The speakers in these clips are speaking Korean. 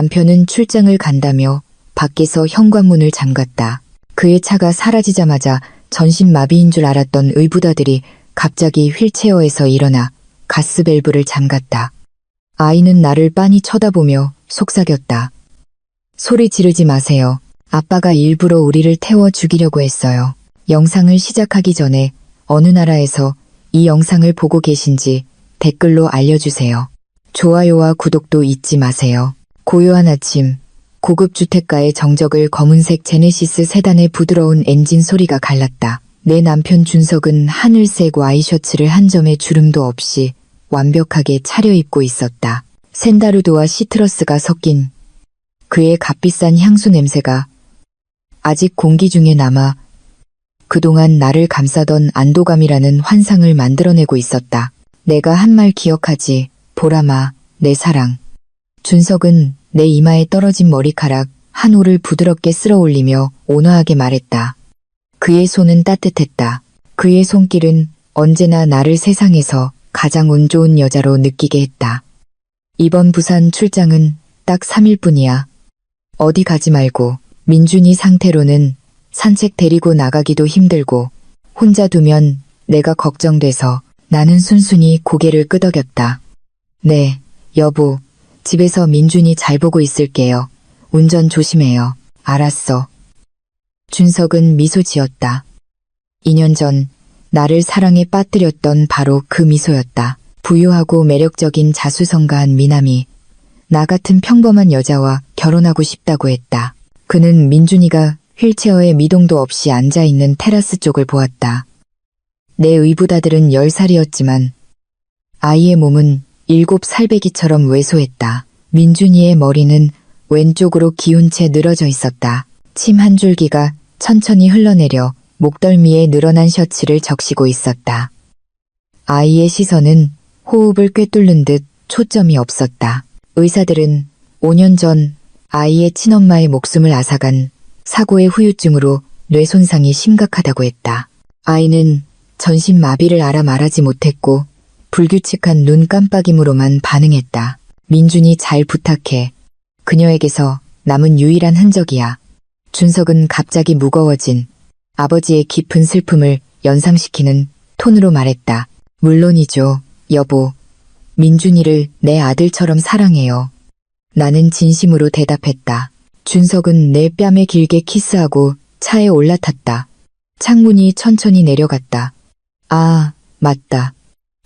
남편은 출장을 간다며 밖에서 현관문을 잠갔다. 그의 차가 사라지자마자 전신마비인 줄 알았던 의붓아들이 갑자기 휠체어에서 일어나 가스밸브를 잠갔다. 아이는 나를 빤히 쳐다보며 속삭였다. 소리 지르지 마세요. 아빠가 일부러 우리를 태워 죽이려고 했어요. 영상을 시작하기 전에 어느 나라에서 이 영상을 보고 계신지 댓글로 알려주세요. 좋아요와 구독도 잊지 마세요. 고요한 아침, 고급 주택가의 정적을 검은색 제네시스 세단의 부드러운 엔진 소리가 갈랐다. 내 남편 준석은 하늘색 와이셔츠를 한 점의 주름도 없이 완벽하게 차려입고 있었다. 샌다르드와 시트러스가 섞인 그의 값비싼 향수 냄새가 아직 공기 중에 남아 그동안 나를 감싸던 안도감이라는 환상을 만들어내고 있었다. 내가 한 말 기억하지, 보라마, 내 사랑. 준석은 내 이마에 떨어진 머리카락 한 올을 부드럽게 쓸어 올리며 온화하게 말했다. 그의 손은 따뜻했다. 그의 손길은 언제나 나를 세상에서 가장 운 좋은 여자로 느끼게 했다. 이번 부산 출장은 딱 3일뿐이야. 어디 가지 말고. 민준이 상태로는 산책 데리고 나가기도 힘들고 혼자 두면 내가 걱정돼서 나는 순순히 고개를 끄덕였다. 네, 여보. 집에서 민준이 잘 보고 있을게요. 운전 조심해요. 알았어. 준석은 미소 지었다. 2년 전 나를 사랑에 빠뜨렸던 바로 그 미소였다. 부유하고 매력적인 자수성가한 미남이 나 같은 평범한 여자와 결혼하고 싶다고 했다. 그는 민준이가 휠체어에 미동도 없이 앉아있는 테라스 쪽을 보았다. 내 의붓아들은 10살이었지만 아이의 몸은 7살배기처럼 왜소했다. 민준이의 머리는 왼쪽으로 기운 채 늘어져 있었다. 침 한 줄기가 천천히 흘러내려 목덜미에 늘어난 셔츠를 적시고 있었다. 아이의 시선은 호흡을 꿰뚫는 듯 초점이 없었다. 의사들은 5년 전 아이의 친엄마의 목숨을 앗아간 사고의 후유증으로 뇌 손상이 심각하다고 했다. 아이는 전신 마비를 알아 말하지 못했고 불규칙한 눈 깜빡임으로만 반응했다. 민준이 잘 부탁해. 그녀에게서 남은 유일한 흔적이야. 준석은 갑자기 무거워진 아버지의 깊은 슬픔을 연상시키는 톤으로 말했다. 물론이죠, 여보. 민준이를 내 아들처럼 사랑해요. 나는 진심으로 대답했다. 준석은 내 뺨에 길게 키스하고 차에 올라탔다. 창문이 천천히 내려갔다. 아, 맞다.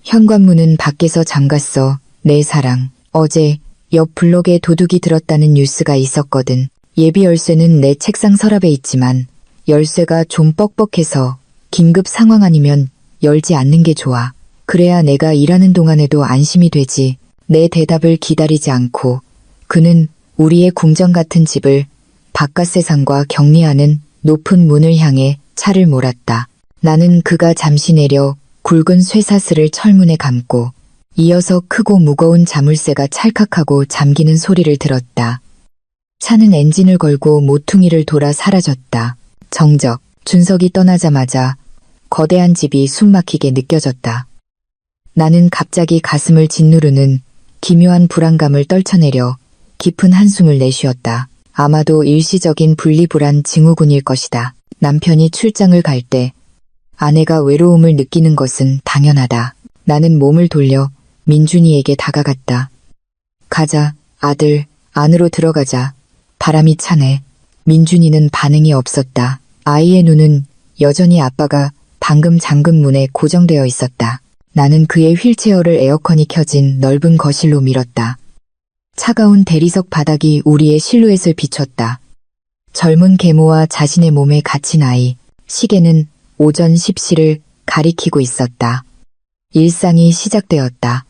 현관문은 밖에서 잠갔어. 내 사랑. 어제 옆 블록에 도둑이 들었다는 뉴스가 있었거든. 예비 열쇠는 내 책상 서랍에 있지만 열쇠가 좀 뻑뻑해서 긴급 상황 아니면 열지 않는 게 좋아. 그래야 내가 일하는 동안에도 안심이 되지. 내 대답을 기다리지 않고 그는 우리의 궁전 같은 집을 바깥 세상과 격리하는 높은 문을 향해 차를 몰았다. 나는 그가 잠시 내려 굵은 쇠사슬을 철문에 감고 이어서 크고 무거운 자물쇠가 찰칵하고 잠기는 소리를 들었다. 차는 엔진을 걸고 모퉁이를 돌아 사라졌다. 정적. 준석이 떠나자마자 거대한 집이 숨막히게 느껴졌다. 나는 갑자기 가슴을 짓누르는 기묘한 불안감을 떨쳐내려 깊은 한숨을 내쉬었다. 아마도 일시적인 분리불안 증후군일 것이다. 남편이 출장을 갈 때 아내가 외로움을 느끼는 것은 당연하다. 나는 몸을 돌려 민준이에게 다가갔다. 가자, 아들, 안으로 들어가자. 바람이 차네. 민준이는 반응이 없었다. 아이의 눈은 여전히 아빠가 방금 잠근 문에 고정되어 있었다. 나는 그의 휠체어를 에어컨이 켜진 넓은 거실로 밀었다. 차가운 대리석 바닥이 우리의 실루엣을 비췄다. 젊은 계모와 자신의 몸에 갇힌 아이. 시계는 오전 10시를 가리키고 있었다. 일상이 시작되었다.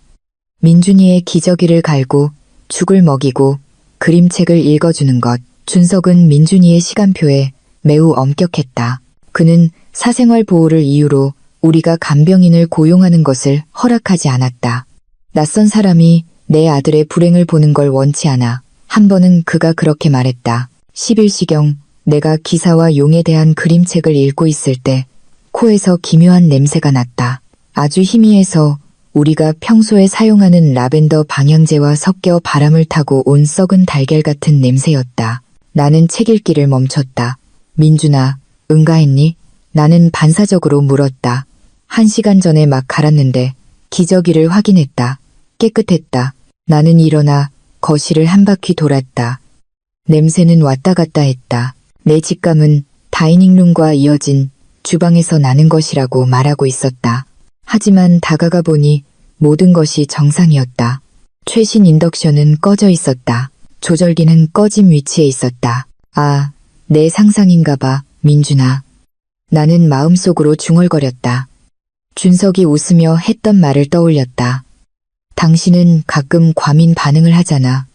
민준이의 기저귀를 갈고 죽을 먹이고 그림책을 읽어주는 것. 준석은 민준이의 시간표에 매우 엄격했다. 그는 사생활 보호를 이유로 우리가 간병인을 고용하는 것을 허락하지 않았다. 낯선 사람이 내 아들의 불행을 보는 걸 원치 않아. 한 번은 그가 그렇게 말했다. 11시경 내가 기사와 용에 대한 그림책을 읽고 있을 때 코에서 기묘한 냄새가 났다. 아주 희미해서 우리가 평소에 사용하는 라벤더 방향제와 섞여 바람을 타고 온 썩은 달걀 같은 냄새였다. 나는 책 읽기를 멈췄다. 민준아, 응가했니? 나는 반사적으로 물었다. 1시간 전에 막 갈았는데 기저귀를 확인했다. 깨끗했다. 나는 일어나 거실을 한 바퀴 돌았다. 냄새는 왔다 갔다 했다. 내 직감은 다이닝룸과 이어진 주방에서 나는 것이라고 말하고 있었다. 하지만 다가가 보니 모든 것이 정상이었다. 최신 인덕션은 꺼져 있었다. 조절기는 꺼진 위치에 있었다. 아, 내 상상인가 봐, 민준아. 나는 마음속으로 중얼거렸다. 준석이 웃으며 했던 말을 떠올렸다. 당신은 가끔 과민 반응을 하잖아.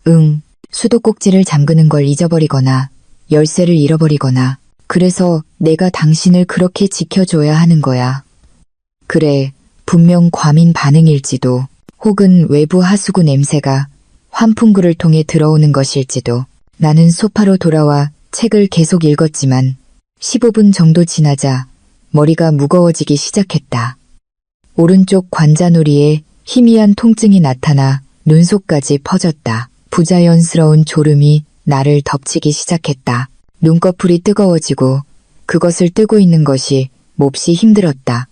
응, 수도꼭지를 잠그는 걸 잊어버리거나 열쇠를 잃어버리거나 그래서 내가 당신을 그렇게 지켜줘야 하는 거야. 그래, 분명 과민 반응일지도 혹은 외부 하수구 냄새가 환풍구를 통해 들어오는 것일지도. 나는 소파로 돌아와 책을 계속 읽었지만 15분 정도 지나자 머리가 무거워지기 시작했다. 오른쪽 관자놀이에 희미한 통증이 나타나 눈속까지 퍼졌다. 부자연스러운 졸음이 나를 덮치기 시작했다. 눈꺼풀이 뜨거워지고 그것을 뜨고 있는 것이 몹시 힘들었다.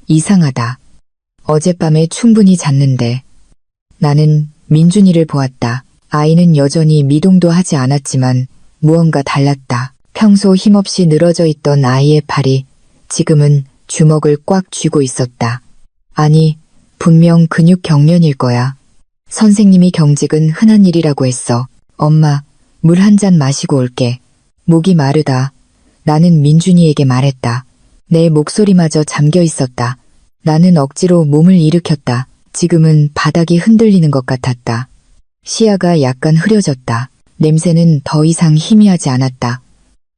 이상하다. 어젯밤에 충분히 잤는데. 나는 민준이를 보았다. 아이는 여전히 미동도 하지 않았지만 무언가 달랐다. 평소 힘없이 늘어져 있던 아이의 팔이 지금은 주먹을 꽉 쥐고 있었다. 아니, 분명 근육 경련일 거야. 선생님이 경직은 흔한 일이라고 했어. 엄마, 물 한 잔 마시고 올게. 목이 마르다. 나는 민준이에게 말했다. 내 목소리마저 잠겨 있었다. 나는 억지로 몸을 일으켰다. 지금은 바닥이 흔들리는 것 같았다. 시야가 약간 흐려졌다. 냄새는 더 이상 희미하지 않았다.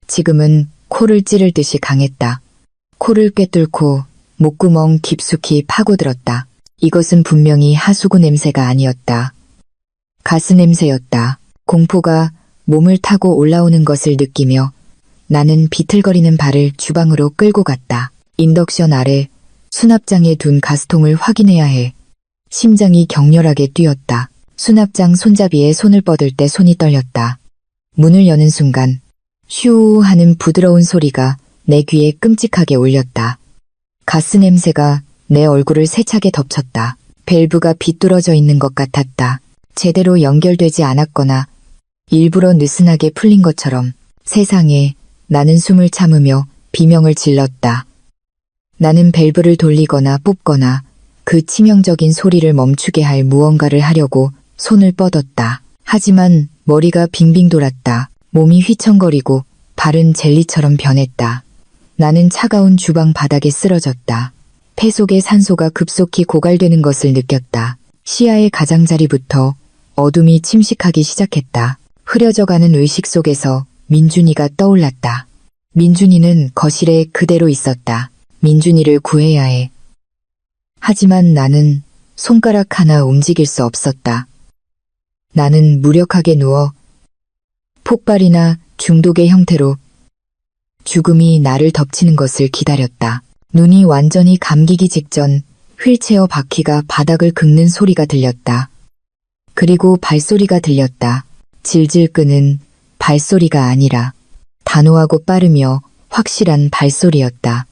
지금은 코를 찌를 듯이 강했다. 코를 꿰뚫고 목구멍 깊숙이 파고들었다. 이것은 분명히 하수구 냄새가 아니었다. 가스 냄새였다. 공포가 몸을 타고 올라오는 것을 느끼며 나는 비틀거리는 발을 주방으로 끌고 갔다. 인덕션 아래 수납장에 둔 가스통을 확인해야 해. 심장이 격렬하게 뛰었다. 수납장 손잡이에 손을 뻗을 때 손이 떨렸다. 문을 여는 순간 휴 하는 부드러운 소리가 내 귀에 끔찍하게 울렸다. 가스 냄새가 내 얼굴을 세차게 덮쳤다. 밸브가 비뚤어져 있는 것 같았다. 제대로 연결되지 않았거나 일부러 느슨하게 풀린 것처럼. 세상에, 나는 숨을 참으며 비명을 질렀다. 나는 밸브를 돌리거나 뽑거나 그 치명적인 소리를 멈추게 할 무언가를 하려고 손을 뻗었다. 하지만 머리가 빙빙 돌았다. 몸이 휘청거리고 발은 젤리처럼 변했다. 나는 차가운 주방 바닥에 쓰러졌다. 폐 속의 산소가 급속히 고갈되는 것을 느꼈다. 시야의 가장자리부터 어둠이 침식하기 시작했다. 흐려져가는 의식 속에서 민준이가 떠올랐다. 민준이는 거실에 그대로 있었다. 민준이를 구해야 해. 하지만 나는 손가락 하나 움직일 수 없었다. 나는 무력하게 누워 폭발이나 중독의 형태로 죽음이 나를 덮치는 것을 기다렸다. 눈이 완전히 감기기 직전 휠체어 바퀴가 바닥을 긁는 소리가 들렸다. 그리고 발소리가 들렸다. 질질 끄는 발소리가 아니라 단호하고 빠르며 확실한 발소리였다.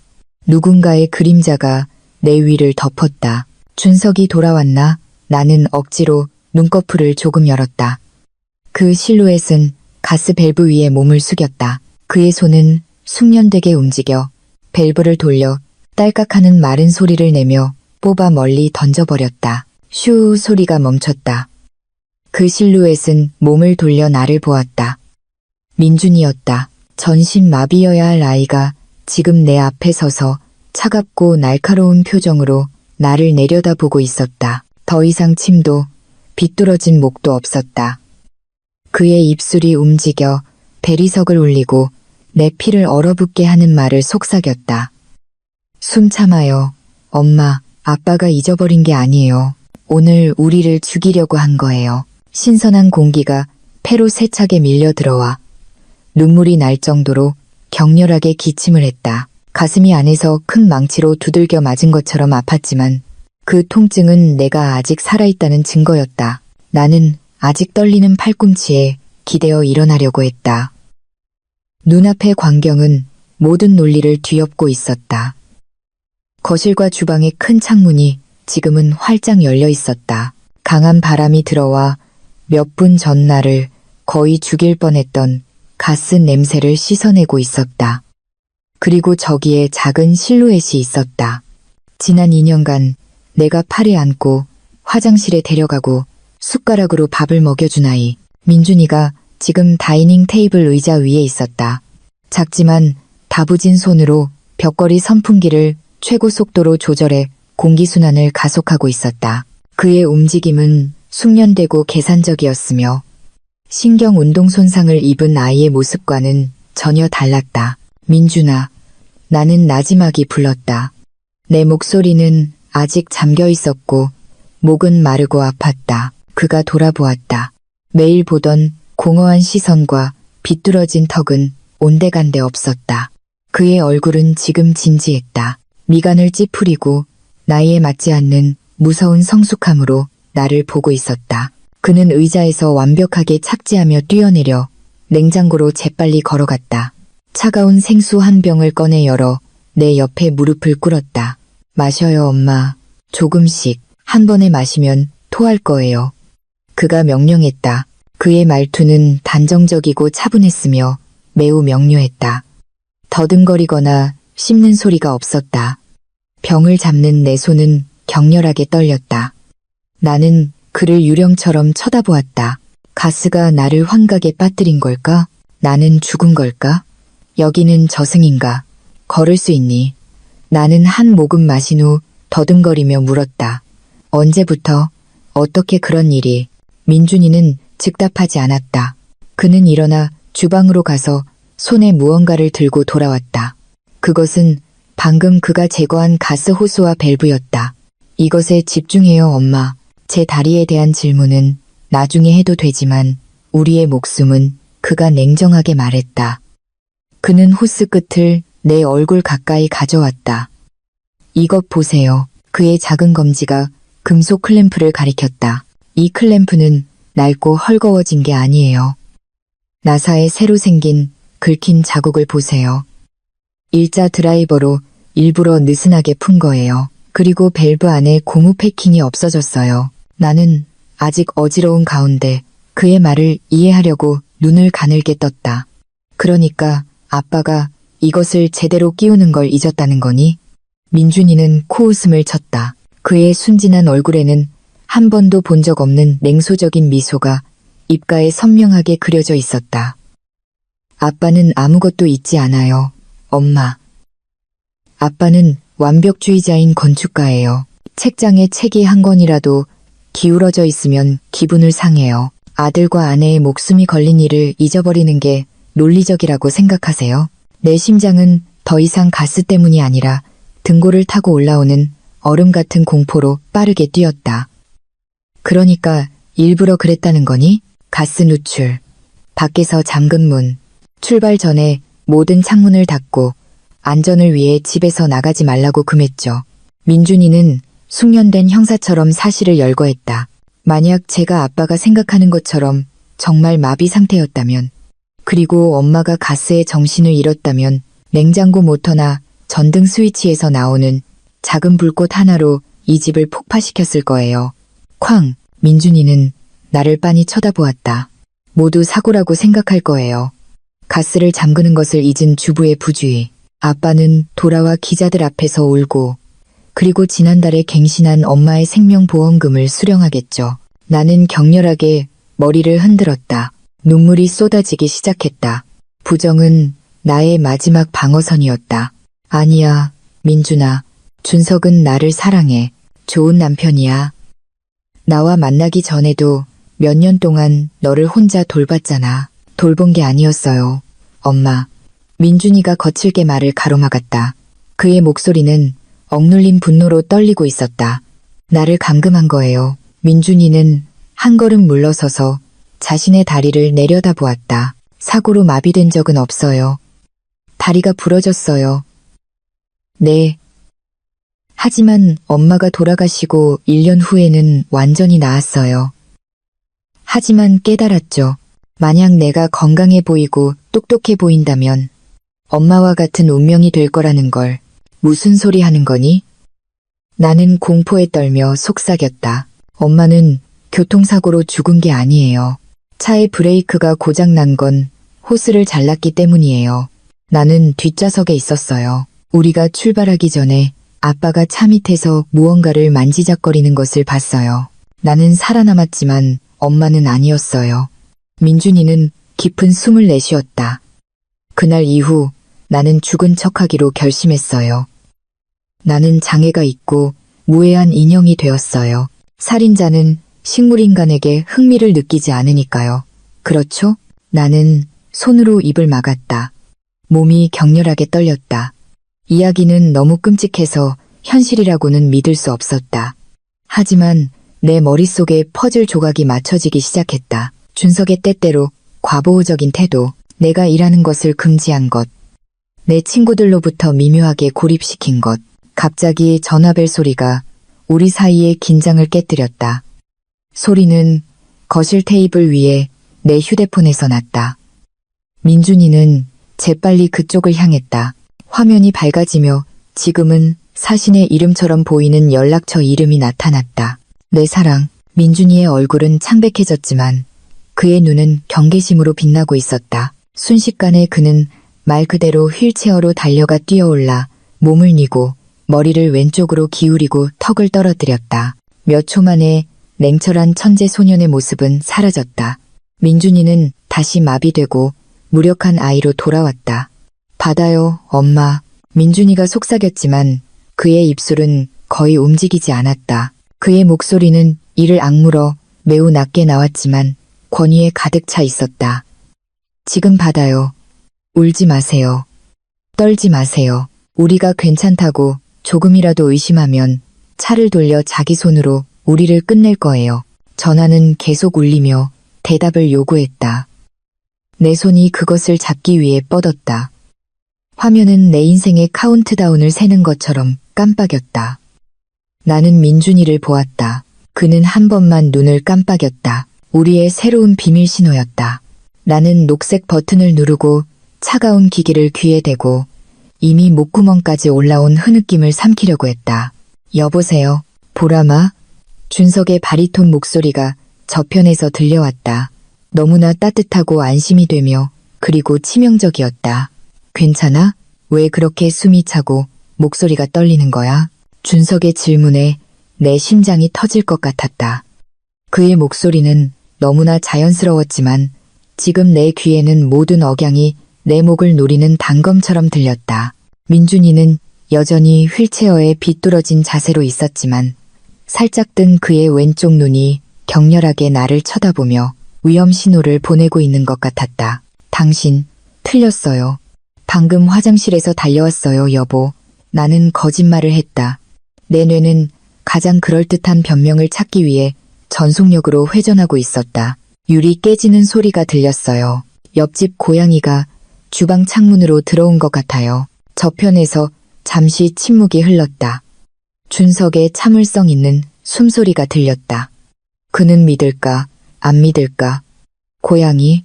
누군가의 그림자가 내 위를 덮었다. 준석이 돌아왔나? 나는 억지로 눈꺼풀을 조금 열었다. 그 실루엣은 가스 밸브 위에 몸을 숙였다. 그의 손은 숙련되게 움직여 밸브를 돌려 딸깍하는 마른 소리를 내며 뽑아 멀리 던져버렸다. 슈 소리가 멈췄다. 그 실루엣은 몸을 돌려 나를 보았다. 민준이었다. 전신 마비여야 할 아이가 지금 내 앞에 서서 차갑고 날카로운 표정으로 나를 내려다보고 있었다. 더 이상 침도 비뚤어진 목도 없었다. 그의 입술이 움직여 대리석을 울리고 내 피를 얼어붙게 하는 말을 속삭였다. 숨 참아요. 엄마, 아빠가 잊어버린 게 아니에요. 오늘 우리를 죽이려고 한 거예요. 신선한 공기가 폐로 세차게 밀려 들어와 눈물이 날 정도로 격렬하게 기침을 했다. 가슴이 안에서 큰 망치로 두들겨 맞은 것처럼 아팠지만 그 통증은 내가 아직 살아있다는 증거였다. 나는 아직 떨리는 팔꿈치에 기대어 일어나려고 했다. 눈앞의 광경은 모든 논리를 뒤엎고 있었다. 거실과 주방의 큰 창문이 지금은 활짝 열려 있었다. 강한 바람이 들어와 몇 분 전 나를 거의 죽일 뻔했던 가스 냄새를 씻어내고 있었다. 그리고 저기에 작은 실루엣이 있었다. 지난 2년간 내가 팔에 안고 화장실에 데려가고 숟가락으로 밥을 먹여준 아이, 민준이가 지금 다이닝 테이블 의자 위에 있었다. 작지만 다부진 손으로 벽걸이 선풍기를 최고 속도로 조절해 공기순환을 가속하고 있었다. 그의 움직임은 숙련되고 계산적이었으며 신경 운동 손상을 입은 아이의 모습과는 전혀 달랐다. 민준아, 나는 나지막이 불렀다. 내 목소리는 아직 잠겨 있었고 목은 마르고 아팠다. 그가 돌아보았다. 매일 보던 공허한 시선과 비뚤어진 턱은 온데간데 없었다. 그의 얼굴은 지금 진지했다. 미간을 찌푸리고 나이에 맞지 않는 무서운 성숙함으로 나를 보고 있었다. 그는 의자에서 완벽하게 착지하며 뛰어내려 냉장고로 재빨리 걸어갔다. 차가운 생수 한 병을 꺼내 열어 내 옆에 무릎을 꿇었다. 마셔요, 엄마. 조금씩. 한 번에 마시면 토할 거예요. 그가 명령했다. 그의 말투는 단정적이고 차분했으며 매우 명료했다. 더듬거리거나 씹는 소리가 없었다. 병을 잡는 내 손은 격렬하게 떨렸다. 나는 그를 유령처럼 쳐다보았다. 가스가 나를 환각에 빠뜨린 걸까? 나는 죽은 걸까? 여기는 저승인가? 걸을 수 있니? 나는 한 모금 마신 후 더듬거리며 물었다. 언제부터? 어떻게 그런 일이? 민준이는 즉답하지 않았다. 그는 일어나 주방으로 가서 손에 무언가를 들고 돌아왔다. 그것은 방금 그가 제거한 가스 호스와 밸브였다. 이것에 집중해요, 엄마. 제 다리에 대한 질문은 나중에 해도 되지만 우리의 목숨은, 그가 냉정하게 말했다. 그는 호스 끝을 내 얼굴 가까이 가져왔다. 이것 보세요. 그의 작은 검지가 금속 클램프를 가리켰다. 이 클램프는 낡고 헐거워진 게 아니에요. 나사에 새로 생긴 긁힌 자국을 보세요. 일자 드라이버로 일부러 느슨하게 푼 거예요. 그리고 밸브 안에 고무 패킹이 없어졌어요. 나는 아직 어지러운 가운데 그의 말을 이해하려고 눈을 가늘게 떴다. 그러니까 아빠가 이것을 제대로 끼우는 걸 잊었다는 거니? 민준이는 코웃음을 쳤다. 그의 순진한 얼굴에는 한 번도 본 적 없는 냉소적인 미소가 입가에 선명하게 그려져 있었다. 아빠는 아무것도 잊지 않아요, 엄마. 아빠는 완벽주의자인 건축가예요. 책장에 책이 한 권이라도 기울어져 있으면 기분을 상해요. 아들과 아내의 목숨이 걸린 일을 잊어버리는 게 논리적이라고 생각하세요? 내 심장은 더 이상 가스 때문이 아니라 등골을 타고 올라오는 얼음 같은 공포로 빠르게 뛰었다. 그러니까 일부러 그랬다는 거니? 가스 누출, 밖에서 잠근 문, 출발 전에 모든 창문을 닫고 안전을 위해 집에서 나가지 말라고 금했죠. 민준이는 숙련된 형사처럼 사실을 열거했다. 만약 제가 아빠가 생각하는 것처럼 정말 마비 상태였다면, 그리고 엄마가 가스에 정신을 잃었다면 냉장고 모터나 전등 스위치에서 나오는 작은 불꽃 하나로 이 집을 폭파시켰을 거예요. 쾅! 민준이는 나를 빤히 쳐다보았다. 모두 사고라고 생각할 거예요. 가스를 잠그는 것을 잊은 주부의 부주의. 아빠는 돌아와 기자들 앞에서 울고, 그리고 지난달에 갱신한 엄마의 생명보험금을 수령하겠죠. 나는 격렬하게 머리를 흔들었다. 눈물이 쏟아지기 시작했다. 부정은 나의 마지막 방어선이었다. 아니야, 민준아. 준석은 나를 사랑해. 좋은 남편이야. 나와 만나기 전에도 몇 년 동안 너를 혼자 돌봤잖아. 돌본 게 아니었어요, 엄마. 민준이가 거칠게 말을 가로막았다. 그의 목소리는 억눌린 분노로 떨리고 있었다. 나를 감금한 거예요. 민준이는 한 걸음 물러서서 자신의 다리를 내려다보았다. 사고로 마비된 적은 없어요. 다리가 부러졌어요. 네. 하지만 엄마가 돌아가시고 1년 후에는 완전히 나았어요. 하지만 깨달았죠. 만약 내가 건강해 보이고 똑똑해 보인다면 엄마와 같은 운명이 될 거라는 걸. 무슨 소리 하는 거니? 나는 공포에 떨며 속삭였다. 엄마는 교통사고로 죽은 게 아니에요. 차의 브레이크가 고장난 건 호스를 잘랐기 때문이에요. 나는 뒷좌석에 있었어요. 우리가 출발하기 전에 아빠가 차 밑에서 무언가를 만지작거리는 것을 봤어요. 나는 살아남았지만 엄마는 아니었어요. 민준이는 깊은 숨을 내쉬었다. 그날 이후 나는 죽은 척하기로 결심했어요. 나는 장애가 있고 무해한 인형이 되었어요. 살인자는 식물인간에게 흥미를 느끼지 않으니까요. 그렇죠? 나는 손으로 입을 막았다. 몸이 격렬하게 떨렸다. 이야기는 너무 끔찍해서 현실이라고는 믿을 수 없었다. 하지만 내 머릿속에 퍼즐 조각이 맞춰지기 시작했다. 준석의 때때로 과보호적인 태도, 내가 일하는 것을 금지한 것, 내 친구들로부터 미묘하게 고립시킨 것, 갑자기 전화벨 소리가 우리 사이의 긴장을 깨뜨렸다. 소리는 거실 테이블 위에 내 휴대폰에서 났다. 민준이는 재빨리 그쪽을 향했다. 화면이 밝아지며 지금은 사신의 이름처럼 보이는 연락처 이름이 나타났다. 내 사랑, 민준이의 얼굴은 창백해졌지만 그의 눈은 경계심으로 빛나고 있었다. 순식간에 그는 말 그대로 휠체어로 달려가 뛰어올라 몸을 뉘고 머리를 왼쪽으로 기울이고 턱을 떨어뜨렸다. 몇 초 만에 냉철한 천재 소년의 모습은 사라졌다. 민준이는 다시 마비되고 무력한 아이로 돌아왔다. 받아요, 엄마. 민준이가 속삭였지만 그의 입술은 거의 움직이지 않았다. 그의 목소리는 이를 악물어 매우 낮게 나왔지만 권위에 가득 차 있었다. 지금 받아요. 울지 마세요. 떨지 마세요. 우리가 괜찮다고 조금이라도 의심하면 차를 돌려 자기 손으로 우리를 끝낼 거예요. 전화는 계속 울리며 대답을 요구했다. 내 손이 그것을 잡기 위해 뻗었다. 화면은 내 인생의 카운트다운을 세는 것처럼 깜빡였다. 나는 민준이를 보았다. 그는 한 번만 눈을 깜빡였다. 우리의 새로운 비밀 신호였다. 나는 녹색 버튼을 누르고 차가운 기기를 귀에 대고 이미 목구멍까지 올라온 흐느낌을 삼키려고 했다. 여보세요, 보람아? 준석의 바리톤 목소리가 저편에서 들려왔다. 너무나 따뜻하고 안심이 되며 그리고 치명적이었다. 괜찮아? 왜 그렇게 숨이 차고 목소리가 떨리는 거야? 준석의 질문에 내 심장이 터질 것 같았다. 그의 목소리는 너무나 자연스러웠지만 지금 내 귀에는 모든 억양이 내 목을 노리는 단검처럼 들렸다. 민준이는 여전히 휠체어에 비뚤어진 자세로 있었지만 살짝 뜬 그의 왼쪽 눈이 격렬하게 나를 쳐다보며 위험 신호를 보내고 있는 것 같았다. 당신, 틀렸어요. 방금 화장실에서 달려왔어요, 여보. 나는 거짓말을 했다. 내 뇌는 가장 그럴듯한 변명을 찾기 위해 전속력으로 회전하고 있었다. 유리 깨지는 소리가 들렸어요. 옆집 고양이가 주방 창문으로 들어온 것 같아요. 저편에서 잠시 침묵이 흘렀다. 준석의 참을성 있는 숨소리가 들렸다. 그는 믿을까, 안 믿을까? 고양이?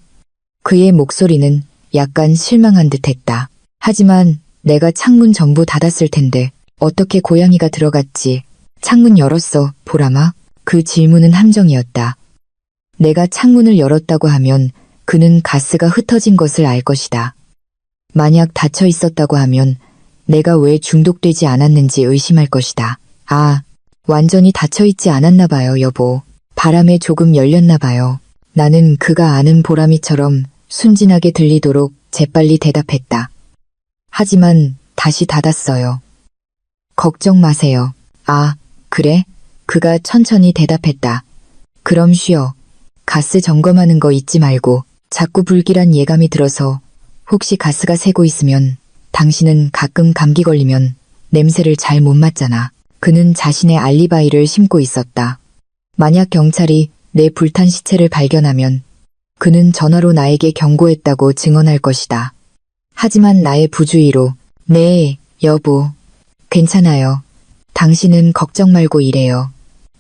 그의 목소리는 약간 실망한 듯했다. 하지만 내가 창문 전부 닫았을 텐데 어떻게 고양이가 들어갔지? 창문 열었어, 보람아? 그 질문은 함정이었다. 내가 창문을 열었다고 하면 그는 가스가 흩어진 것을 알 것이다. 만약 닫혀 있었다고 하면 내가 왜 중독되지 않았는지 의심할 것이다. 아, 완전히 닫혀 있지 않았나 봐요, 여보. 바람에 조금 열렸나 봐요. 나는 그가 아는 보람이처럼 순진하게 들리도록 재빨리 대답했다. 하지만 다시 닫았어요. 걱정 마세요. 아, 그래? 그가 천천히 대답했다. 그럼 쉬어. 가스 점검하는 거 잊지 말고. 자꾸 불길한 예감이 들어서 혹시 가스가 새고 있으면 당신은 가끔 감기 걸리면 냄새를 잘 못 맡잖아. 그는 자신의 알리바이를 심고 있었다. 만약 경찰이 내 불탄 시체를 발견하면 그는 전화로 나에게 경고했다고 증언할 것이다. 하지만 나의 부주의로 네, 여보. 괜찮아요. 당신은 걱정 말고 일해요.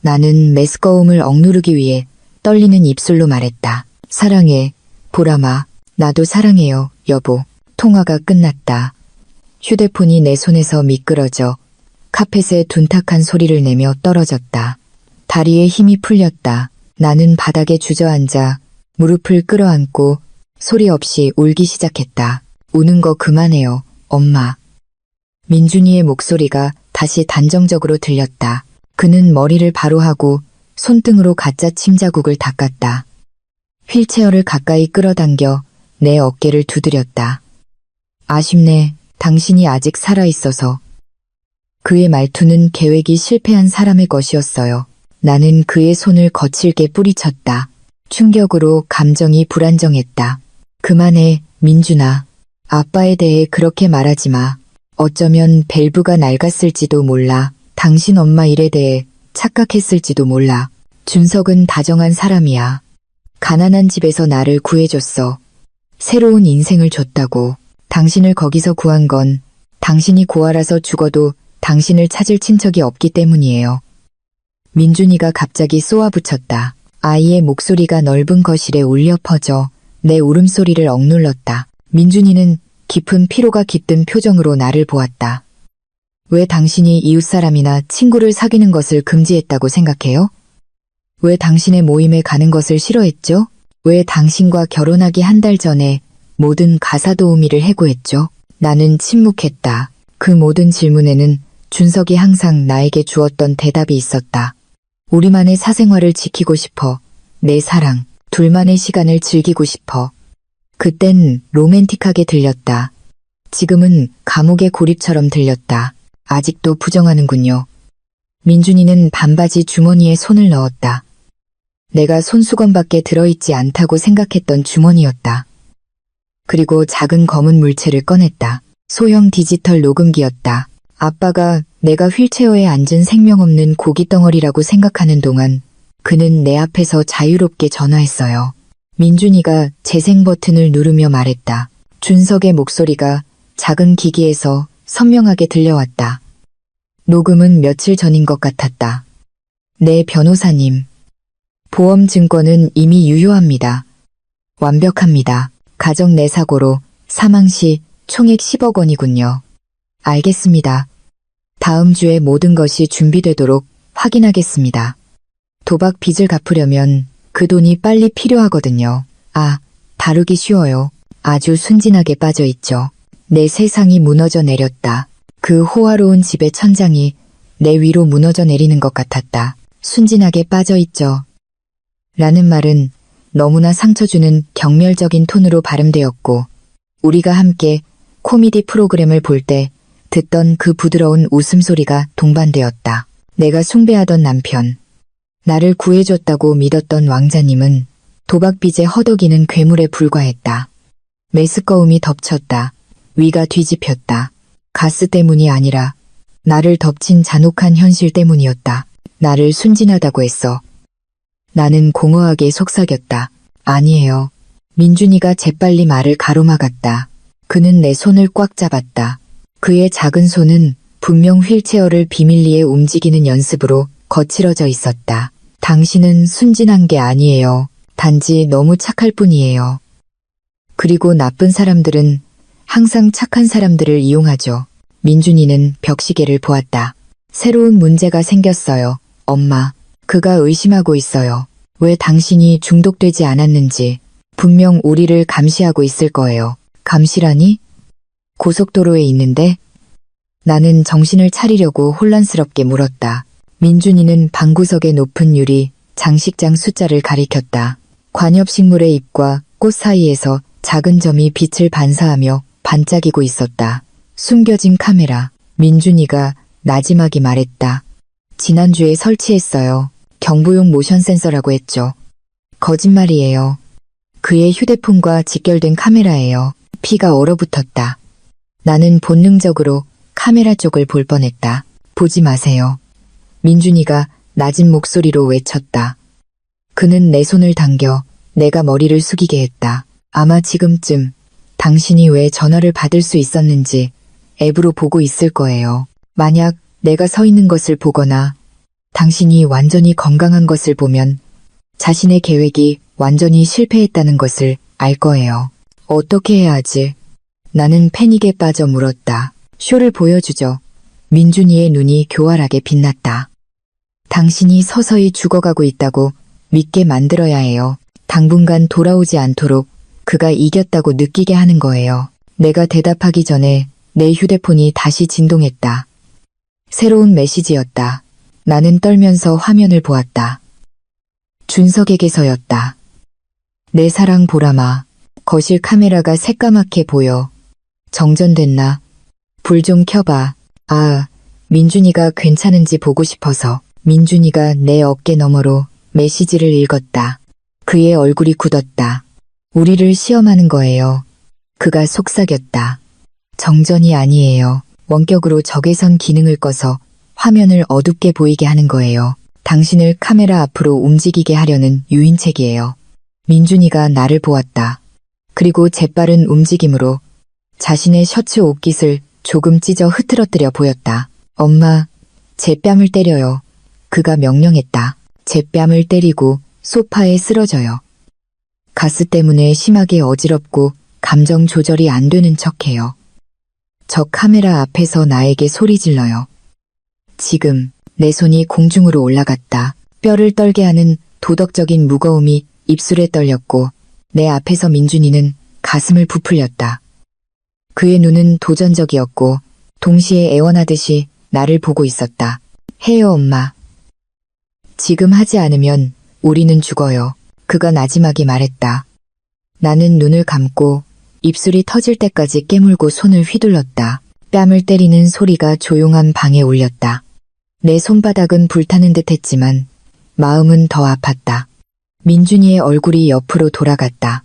나는 메스꺼움을 억누르기 위해 떨리는 입술로 말했다. 사랑해, 보람아. 나도 사랑해요, 여보. 통화가 끝났다. 휴대폰이 내 손에서 미끄러져 카펫에 둔탁한 소리를 내며 떨어졌다. 다리에 힘이 풀렸다. 나는 바닥에 주저앉아 무릎을 끌어안고 소리 없이 울기 시작했다. 우는 거 그만해요, 엄마. 민준이의 목소리가 다시 단정적으로 들렸다. 그는 머리를 바로 하고 손등으로 가짜 침자국을 닦았다. 휠체어를 가까이 끌어당겨 내 어깨를 두드렸다. 아쉽네, 당신이 아직 살아있어서. 그의 말투는 계획이 실패한 사람의 것이었어요. 나는 그의 손을 거칠게 뿌리쳤다. 충격으로 감정이 불안정했다. 그만해, 민준아. 아빠에 대해 그렇게 말하지 마. 어쩌면 밸브가 낡았을지도 몰라. 당신 엄마 일에 대해 착각했을지도 몰라. 준석은 다정한 사람이야. 가난한 집에서 나를 구해줬어. 새로운 인생을 줬다고. 당신을 거기서 구한 건 당신이 고아라서 죽어도 당신을 찾을 친척이 없기 때문이에요. 민준이가 갑자기 쏘아붙였다. 아이의 목소리가 넓은 거실에 울려 퍼져 내 울음소리를 억눌렀다. 민준이는 깊은 피로가 깃든 표정으로 나를 보았다. 왜 당신이 이웃사람이나 친구를 사귀는 것을 금지했다고 생각해요? 왜 당신의 모임에 가는 것을 싫어했죠? 왜 당신과 결혼하기 한 달 전에 모든 가사도우미를 해고했죠? 나는 침묵했다. 그 모든 질문에는 준석이 항상 나에게 주었던 대답이 있었다. 우리만의 사생활을 지키고 싶어. 내 사랑, 둘만의 시간을 즐기고 싶어. 그땐 로맨틱하게 들렸다. 지금은 감옥의 고립처럼 들렸다. 아직도 부정하는군요. 민준이는 반바지 주머니에 손을 넣었다. 내가 손수건밖에 들어있지 않다고 생각했던 주머니였다. 그리고 작은 검은 물체를 꺼냈다. 소형 디지털 녹음기였다. 아빠가 내가 휠체어에 앉은 생명 없는 고기 덩어리라고 생각하는 동안 그는 내 앞에서 자유롭게 전화했어요. 민준이가 재생 버튼을 누르며 말했다. 준석의 목소리가 작은 기기에서 선명하게 들려왔다. 녹음은 며칠 전인 것 같았다. 네, 변호사님. 보험 증권은 이미 유효합니다. 완벽합니다. 가정 내 사고로 사망 시 총액 10억 원이군요. 알겠습니다. 다음 주에 모든 것이 준비되도록 확인하겠습니다. 도박 빚을 갚으려면 그 돈이 빨리 필요하거든요. 아, 다루기 쉬워요. 아주 순진하게 빠져있죠. 내 세상이 무너져 내렸다. 그 호화로운 집의 천장이 내 위로 무너져 내리는 것 같았다. 순진하게 빠져있죠. 라는 말은 너무나 상처주는 경멸적인 톤으로 발음되었고 우리가 함께 코미디 프로그램을 볼 때 듣던 그 부드러운 웃음소리가 동반되었다. 내가 숭배하던 남편, 나를 구해줬다고 믿었던 왕자님은 도박빚에 허덕이는 괴물에 불과했다. 메스꺼움이 덮쳤다. 위가 뒤집혔다. 가스 때문이 아니라 나를 덮친 잔혹한 현실 때문이었다. 나를 순진하다고 했어. 나는 공허하게 속삭였다. 아니에요. 민준이가 재빨리 말을 가로막았다. 그는 내 손을 꽉 잡았다. 그의 작은 손은 분명 휠체어를 비밀리에 움직이는 연습으로 거칠어져 있었다. 당신은 순진한 게 아니에요. 단지 너무 착할 뿐이에요. 그리고 나쁜 사람들은 항상 착한 사람들을 이용하죠. 민준이는 벽시계를 보았다. 새로운 문제가 생겼어요. 엄마, 그가 의심하고 있어요. 왜 당신이 중독되지 않았는지. 분명 우리를 감시하고 있을 거예요. 감시라니? 고속도로에 있는데? 나는 정신을 차리려고 혼란스럽게 물었다. 민준이는 방구석의 높은 유리, 장식장 숫자를 가리켰다. 관엽식물의 잎과 꽃 사이에서 작은 점이 빛을 반사하며 반짝이고 있었다. 숨겨진 카메라. 민준이가 나지막이 말했다. 지난주에 설치했어요. 경보용 모션 센서라고 했죠. 거짓말이에요. 그의 휴대폰과 직결된 카메라예요. 피가 얼어붙었다. 나는 본능적으로 카메라 쪽을 볼 뻔했다. 보지 마세요. 민준이가 낮은 목소리로 외쳤다. 그는 내 손을 당겨 내가 머리를 숙이게 했다. 아마 지금쯤 당신이 왜 전화를 받을 수 있었는지 앱으로 보고 있을 거예요. 만약 내가 서 있는 것을 보거나 당신이 완전히 건강한 것을 보면 자신의 계획이 완전히 실패했다는 것을 알 거예요. 어떻게 해야 하지? 나는 패닉에 빠져 물었다. 쇼를 보여주죠. 민준이의 눈이 교활하게 빛났다. 당신이 서서히 죽어가고 있다고 믿게 만들어야 해요. 당분간 돌아오지 않도록 그가 이겼다고 느끼게 하는 거예요. 내가 대답하기 전에 내 휴대폰이 다시 진동했다. 새로운 메시지였다. 나는 떨면서 화면을 보았다. 준석에게서였다. 내 사랑 보람아. 거실 카메라가 새까맣게 보여. 정전됐나? 불 좀 켜봐. 아, 민준이가 괜찮은지 보고 싶어서. 민준이가 내 어깨 너머로 메시지를 읽었다. 그의 얼굴이 굳었다. 우리를 시험하는 거예요. 그가 속삭였다. 정전이 아니에요. 원격으로 적외선 기능을 꺼서 화면을 어둡게 보이게 하는 거예요. 당신을 카메라 앞으로 움직이게 하려는 유인책이에요. 민준이가 나를 보았다. 그리고 재빠른 움직임으로 자신의 셔츠 옷깃을 조금 찢어 흐트러뜨려 보였다. 엄마, 제 뺨을 때려요. 그가 명령했다. 제 뺨을 때리고 소파에 쓰러져요. 가스 때문에 심하게 어지럽고 감정 조절이 안 되는 척해요. 저 카메라 앞에서 나에게 소리 질러요. 지금 내 손이 공중으로 올라갔다. 뼈를 떨게 하는 도덕적인 무거움이 입술에 떨렸고 내 앞에서 민준이는 가슴을 부풀렸다. 그의 눈은 도전적이었고 동시에 애원하듯이 나를 보고 있었다. 해요 엄마. 지금 하지 않으면 우리는 죽어요. 그가 나지막이 말했다. 나는 눈을 감고 입술이 터질 때까지 깨물고 손을 휘둘렀다. 뺨을 때리는 소리가 조용한 방에 울렸다. 내 손바닥은 불타는 듯 했지만 마음은 더 아팠다. 민준이의 얼굴이 옆으로 돌아갔다.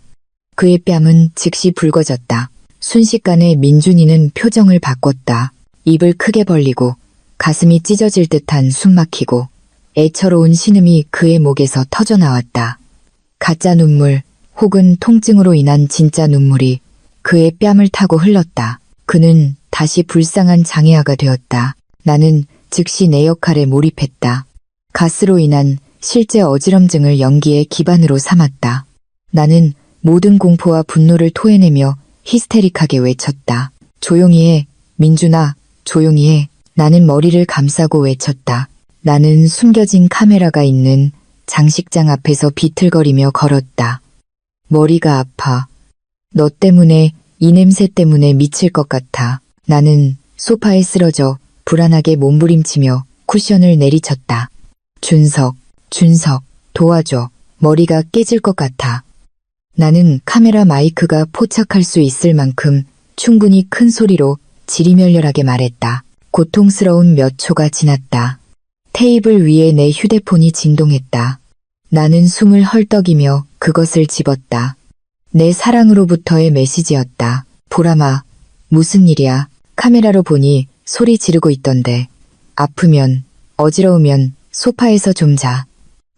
그의 뺨은 즉시 붉어졌다. 순식간에 민준이는 표정을 바꿨다. 입을 크게 벌리고 가슴이 찢어질 듯한 숨막히고 애처로운 신음이 그의 목에서 터져나왔다. 가짜 눈물 혹은 통증으로 인한 진짜 눈물이 그의 뺨을 타고 흘렀다. 그는 다시 불쌍한 장애아가 되었다. 나는 즉시 내 역할에 몰입했다. 가스로 인한 실제 어지럼증을 연기의 기반으로 삼았다. 나는 모든 공포와 분노를 토해내며 히스테릭하게 외쳤다. 조용히 해, 민준아, 조용히 해. 나는 머리를 감싸고 외쳤다. 나는 숨겨진 카메라가 있는 장식장 앞에서 비틀거리며 걸었다. 머리가 아파. 너 때문에, 이 냄새 때문에 미칠 것 같아. 나는 소파에 쓰러져 불안하게 몸부림치며 쿠션을 내리쳤다. 준석, 도와줘. 머리가 깨질 것 같아. 나는 카메라 마이크가 포착할 수 있을 만큼 충분히 큰 소리로 지리멸렬하게 말했다. 고통스러운 몇 초가 지났다. 테이블 위에 내 휴대폰이 진동했다. 나는 숨을 헐떡이며 그것을 집었다. 내 사랑으로부터의 메시지였다. 보람아, 무슨 일이야? 카메라로 보니 소리 지르고 있던데. 아프면, 어지러우면 소파에서 좀 자.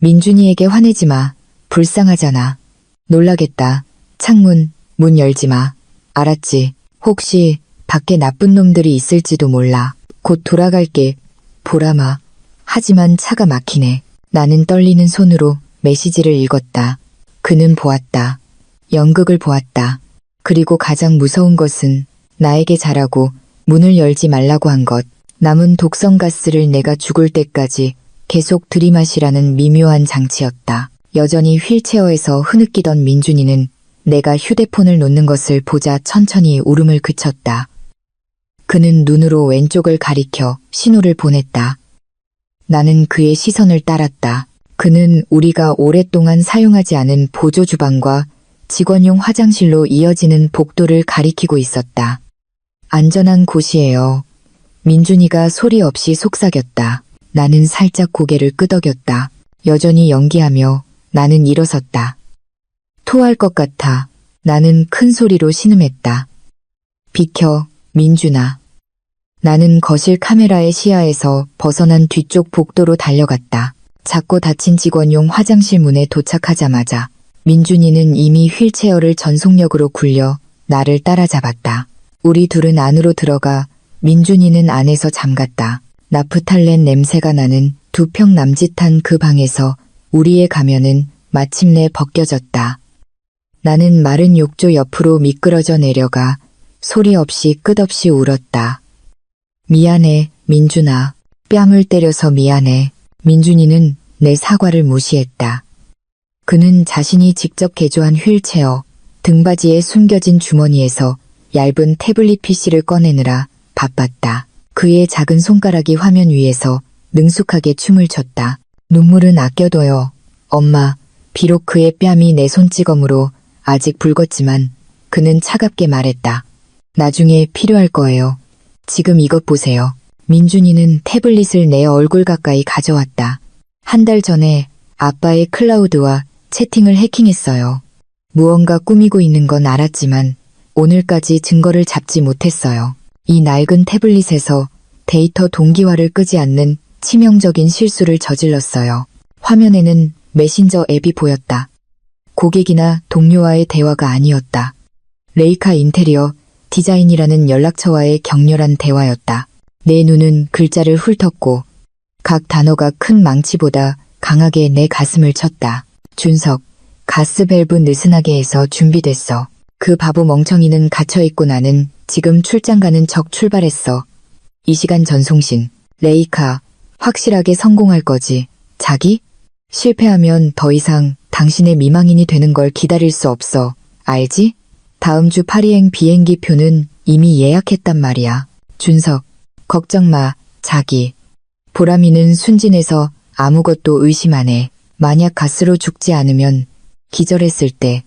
민준이에게 화내지 마. 불쌍하잖아. 놀라겠다. 창문, 문 열지 마. 알았지? 혹시 밖에 나쁜 놈들이 있을지도 몰라. 곧 돌아갈게. 보람아. 하지만 차가 막히네. 나는 떨리는 손으로 메시지를 읽었다. 그는 보았다. 연극을 보았다. 그리고 가장 무서운 것은 나에게 자라고 문을 열지 말라고 한 것. 남은 독성가스를 내가 죽을 때까지 계속 들이마시라는 미묘한 장치였다. 여전히 휠체어에서 흐느끼던 민준이는 내가 휴대폰을 놓는 것을 보자 천천히 울음을 그쳤다. 그는 눈으로 왼쪽을 가리켜 신호를 보냈다. 나는 그의 시선을 따랐다. 그는 우리가 오랫동안 사용하지 않은 보조 주방과 직원용 화장실로 이어지는 복도를 가리키고 있었다. 안전한 곳이에요. 민준이가 소리 없이 속삭였다. 나는 살짝 고개를 끄덕였다. 여전히 연기하며 나는 일어섰다. 토할 것 같아. 나는 큰 소리로 신음했다. 비켜, 민준아. 나는 거실 카메라의 시야에서 벗어난 뒤쪽 복도로 달려갔다. 작고 닫힌 직원용 화장실 문에 도착하자마자 민준이는 이미 휠체어를 전속력으로 굴려 나를 따라잡았다. 우리 둘은 안으로 들어가 민준이는 안에서 잠갔다. 나프탈렌 냄새가 나는 두 평 남짓한 그 방에서 우리의 가면은 마침내 벗겨졌다. 나는 마른 욕조 옆으로 미끄러져 내려가 소리 없이 끝없이 울었다. 미안해, 민준아. 뺨을 때려서 미안해. 민준이는 내 사과를 무시했다. 그는 자신이 직접 개조한 휠체어, 등받이에 숨겨진 주머니에서 얇은 태블릿 PC를 꺼내느라 바빴다. 그의 작은 손가락이 화면 위에서 능숙하게 춤을 췄다. 눈물은 아껴둬요. 엄마, 비록 그의 뺨이 내 손찌검으로 아직 붉었지만 그는 차갑게 말했다. 나중에 필요할 거예요. 지금 이것 보세요. 민준이는 태블릿을 내 얼굴 가까이 가져왔다. 한 달 전에 아빠의 클라우드와 채팅을 해킹했어요. 무언가 꾸미고 있는 건 알았지만 오늘까지 증거를 잡지 못했어요. 이 낡은 태블릿에서 데이터 동기화를 끄지 않는 치명적인 실수를 저질렀어요. 화면에는 메신저 앱이 보였다. 고객이나 동료와의 대화가 아니었다. 레이카 인테리어 디자인이라는 연락처와의 격렬한 대화였다. 내 눈은 글자를 훑었고 각 단어가 큰 망치보다 강하게 내 가슴을 쳤다. 준석, 가스밸브 느슨하게 해서 준비됐어. 그 바보 멍청이는 갇혀있고 나는 지금 출장 가는 척 출발했어. 이 시간 전송신. 레이카, 확실하게 성공할 거지. 자기? 실패하면 더 이상 당신의 미망인이 되는 걸 기다릴 수 없어. 알지? 다음 주 파리행 비행기 표는 이미 예약했단 말이야. 준석, 걱정 마, 자기. 보람이는 순진해서 아무것도 의심 안 해. 만약 가스로 죽지 않으면 기절했을 때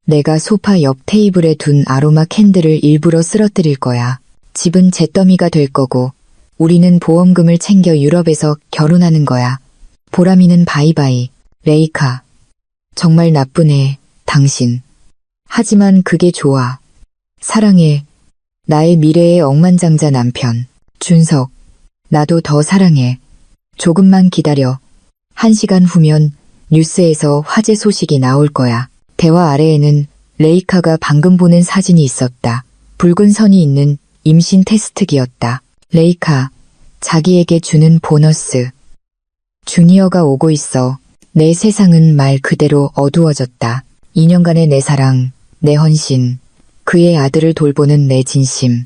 내가 소파 옆 테이블에 둔 아로마 캔들을 일부러 쓰러뜨릴 거야. 집은 잿더미가 될 거고 우리는 보험금을 챙겨 유럽에서 결혼하는 거야. 보람이는 바이바이. 레이카. 정말 나쁜 애, 당신. 하지만 그게 좋아. 사랑해. 나의 미래의 억만장자 남편. 준석. 나도 더 사랑해. 조금만 기다려. 1시간 후면 뉴스에서 화재 소식이 나올 거야. 대화 아래에는 레이카가 방금 보낸 사진이 있었다. 붉은 선이 있는 임신 테스트기였다. 레이카, 자기에게 주는 보너스. 주니어가 오고 있어. 내 세상은 말 그대로 어두워졌다. 2년간의 내 사랑, 내 헌신, 그의 아들을 돌보는 내 진심.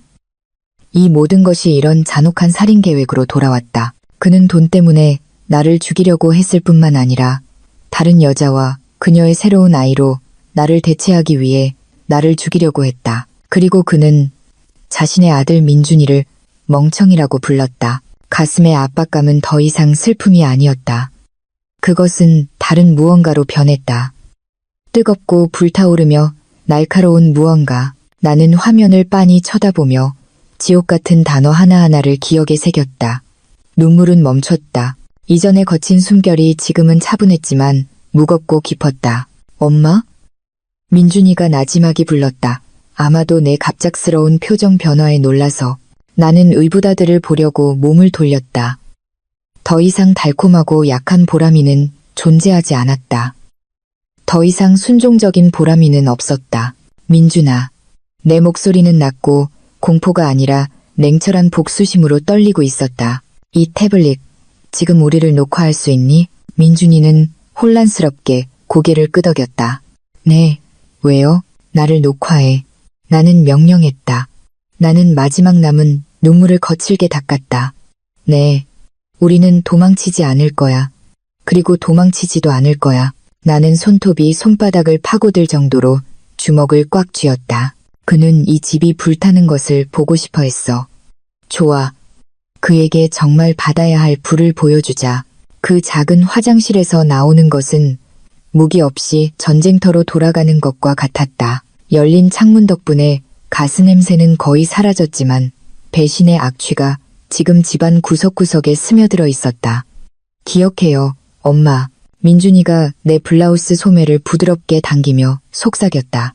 이 모든 것이 이런 잔혹한 살인 계획으로 돌아왔다. 그는 돈 때문에 나를 죽이려고 했을 뿐만 아니라 다른 여자와 그녀의 새로운 아이로 나를 대체하기 위해 나를 죽이려고 했다. 그리고 그는 자신의 아들 민준이를 멍청이라고 불렀다. 가슴의 압박감은 더 이상 슬픔이 아니었다. 그것은 다른 무언가로 변했다. 뜨겁고 불타오르며 날카로운 무언가. 나는 화면을 빤히 쳐다보며 지옥 같은 단어 하나하나를 기억에 새겼다. 눈물은 멈췄다. 이전에 거친 숨결이 지금은 차분했지만 무겁고 깊었다. 엄마? 민준이가 나지막이 불렀다. 아마도 내 갑작스러운 표정 변화에 놀라서 나는 의붓아들을 보려고 몸을 돌렸다. 더 이상 달콤하고 약한 보람이는 존재하지 않았다. 더 이상 순종적인 보람이는 없었다. 민준아, 내 목소리는 낮고 공포가 아니라 냉철한 복수심으로 떨리고 있었다. 이 태블릿, 지금 우리를 녹화할 수 있니? 민준이는 혼란스럽게 고개를 끄덕였다. 네, 왜요? 나를 녹화해. 나는 명령했다. 나는 마지막 남은 눈물을 거칠게 닦았다. 네, 우리는 도망치지 않을 거야. 그리고 도망치지도 않을 거야. 나는 손톱이 손바닥을 파고들 정도로 주먹을 꽉 쥐었다. 그는 이 집이 불타는 것을 보고 싶어 했어. 좋아. 그에게 정말 받아야 할 불을 보여주자. 그 작은 화장실에서 나오는 것은 무기 없이 전쟁터로 돌아가는 것과 같았다. 열린 창문 덕분에 가스 냄새는 거의 사라졌지만 배신의 악취가 지금 집안 구석구석에 스며들어 있었다. 기억해요, 엄마. 민준이가 내 블라우스 소매를 부드럽게 당기며 속삭였다.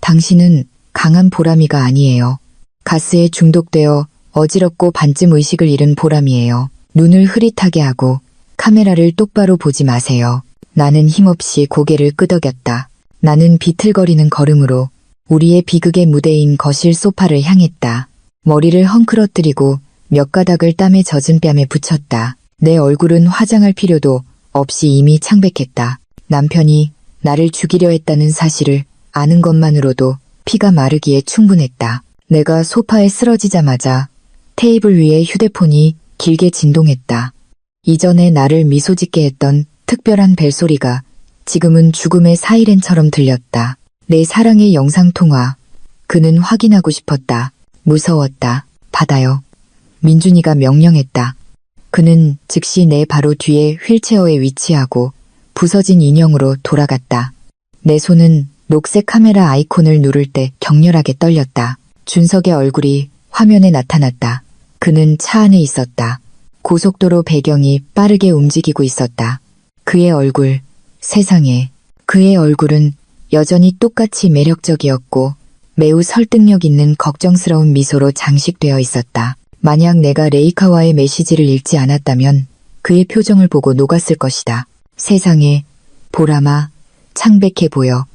당신은 강한 보람이가 아니에요. 가스에 중독되어 어지럽고 반쯤 의식을 잃은 보람이에요. 눈을 흐릿하게 하고 카메라를 똑바로 보지 마세요. 나는 힘없이 고개를 끄덕였다. 나는 비틀거리는 걸음으로 우리의 비극의 무대인 거실 소파를 향했다. 머리를 헝클어뜨리고 몇 가닥을 땀에 젖은 뺨에 붙였다. 내 얼굴은 화장할 필요도 없이 이미 창백했다. 남편이 나를 죽이려 했다는 사실을 아는 것만으로도 피가 마르기에 충분했다. 내가 소파에 쓰러지자마자 테이블 위에 휴대폰이 길게 진동했다. 이전에 나를 미소 짓게 했던 특별한 벨소리가 지금은 죽음의 사이렌처럼 들렸다. 내 사랑의 영상통화. 그는 확인하고 싶었다. 무서웠다. 받아요. 민준이가 명령했다. 그는 즉시 내 바로 뒤에 휠체어에 위치하고 부서진 인형으로 돌아갔다. 내 손은 녹색 카메라 아이콘을 누를 때 격렬하게 떨렸다. 준석의 얼굴이 화면에 나타났다. 그는 차 안에 있었다. 고속도로 배경이 빠르게 움직이고 있었다. 그의 얼굴, 세상에. 그의 얼굴은 여전히 똑같이 매력적이었고 매우 설득력 있는 걱정스러운 미소로 장식되어 있었다. 만약 내가 레이카와의 메시지를 읽지 않았다면 그의 표정을 보고 녹았을 것이다. 세상에, 보라마, 창백해 보여.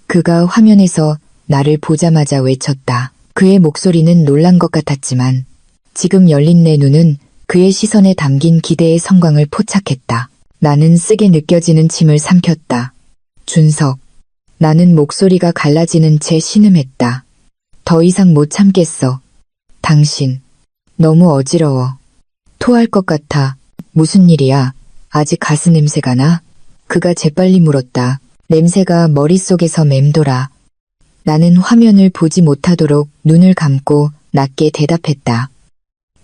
그가 화면에서 나를 보자마자 외쳤다. 그의 목소리는 놀란 것 같았지만 지금 열린 내 눈은 그의 시선에 담긴 기대의 성광을 포착했다. 나는 쓰게 느껴지는 침을 삼켰다. 준석. 나는 목소리가 갈라지는 채 신음했다. 더 이상 못 참겠어. 당신. 너무 어지러워. 토할 것 같아. 무슨 일이야? 아직 가스 냄새가 나? 그가 재빨리 물었다. 냄새가 머릿속에서 맴돌아. 나는 화면을 보지 못하도록 눈을 감고 낮게 대답했다.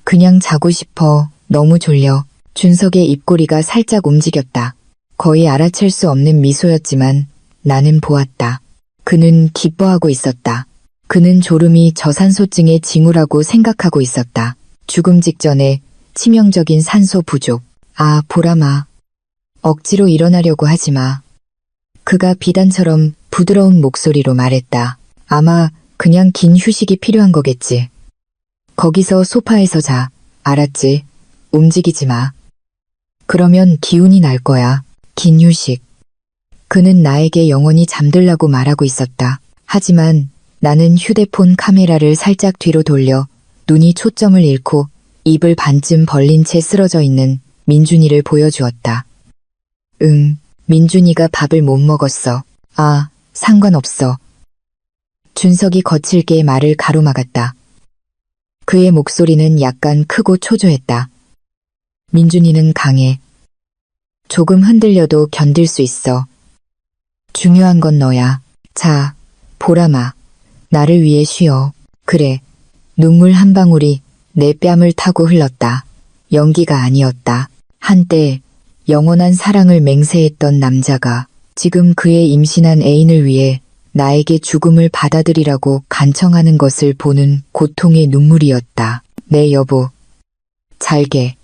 그냥 자고 싶어. 너무 졸려. 준석의 입꼬리가 살짝 움직였다. 거의 알아챌 수 없는 미소였지만 나는 보았다. 그는 기뻐하고 있었다. 그는 졸음이 저산소증의 징후라고 생각하고 있었다. 죽음 직전에 치명적인 산소 부족. 아, 보라마. 억지로 일어나려고 하지 마. 그가 비단처럼 부드러운 목소리로 말했다. 아마 그냥 긴 휴식이 필요한 거겠지. 거기서 소파에서 자. 알았지? 움직이지 마. 그러면 기운이 날 거야. 긴 휴식. 그는 나에게 영원히 잠들라고 말하고 있었다. 하지만 나는 휴대폰 카메라를 살짝 뒤로 돌려 눈이 초점을 잃고 입을 반쯤 벌린 채 쓰러져 있는 민준이를 보여주었다. 민준이가 밥을 못 먹었어. 아, 상관없어. 준석이 거칠게 말을 가로막았다. 그의 목소리는 약간 크고 초조했다. 민준이는 강해. 조금 흔들려도 견딜 수 있어. 중요한 건 너야. 자, 보라마. 나를 위해 쉬어. 그래. 눈물 한 방울이 내 뺨을 타고 흘렀다. 연기가 아니었다. 한때 영원한 사랑을 맹세했던 남자가 지금 그의 임신한 애인을 위해 나에게 죽음을 받아들이라고 간청하는 것을 보는 고통의 눈물이었다. 내 여보. 잘게.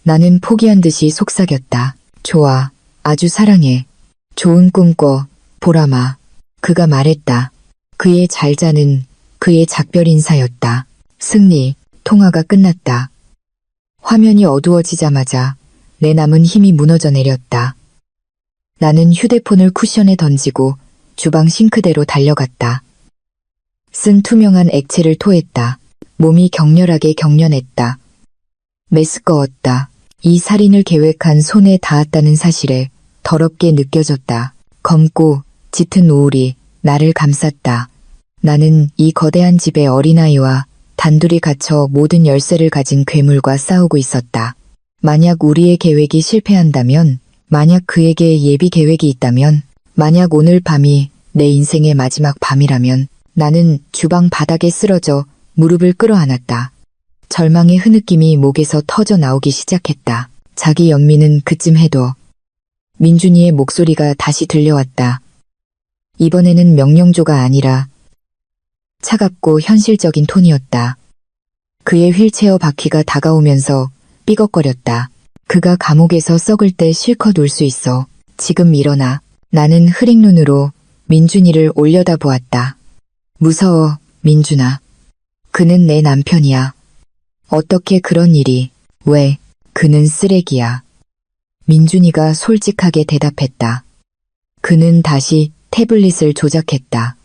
나는 포기한 듯이 속삭였다. 좋아. 아주 사랑해. 좋은 꿈 꿔. 보라마. 그가 말했다. 그의 잘자는 그의 작별 인사였다. 승리. 통화가 끝났다. 화면이 어두워지자마자 내 남은 힘이 무너져 내렸다. 나는 휴대폰을 쿠션에 던지고 주방 싱크대로 달려갔다. 쓴 투명한 액체를 토했다. 몸이 격렬하게 경련했다. 메스꺼웠다. 이 살인을 계획한 손에 닿았다는 사실에 더럽게 느껴졌다. 검고 짙은 우울이 나를 감쌌다. 나는 이 거대한 집의 어린아이와 단둘이 갇혀 모든 열쇠를 가진 괴물과 싸우고 있었다. 만약 우리의 계획이 실패한다면, 만약 그에게 예비 계획이 있다면, 만약 오늘 밤이 내 인생의 마지막 밤이라면 나는 주방 바닥에 쓰러져 무릎을 끌어안았다. 절망의 흐느낌이 목에서 터져 나오기 시작했다. 자기 연민은 그쯤 해둬. 민준이의 목소리가 다시 들려왔다. 이번에는 명령조가 아니라 차갑고 현실적인 톤이었다. 그의 휠체어 바퀴가 다가오면서 삐걱거렸다. 그가 감옥에서 썩을 때 실컷 울 수 있어. 지금 일어나. 나는 흐린 눈으로 민준이를 올려다보았다. 무서워, 민준아. 그는 내 남편이야. 어떻게 그런 일이. 왜? 그는 쓰레기야. 민준이가 솔직하게 대답했다. 그는 다시 태블릿을 조작했다.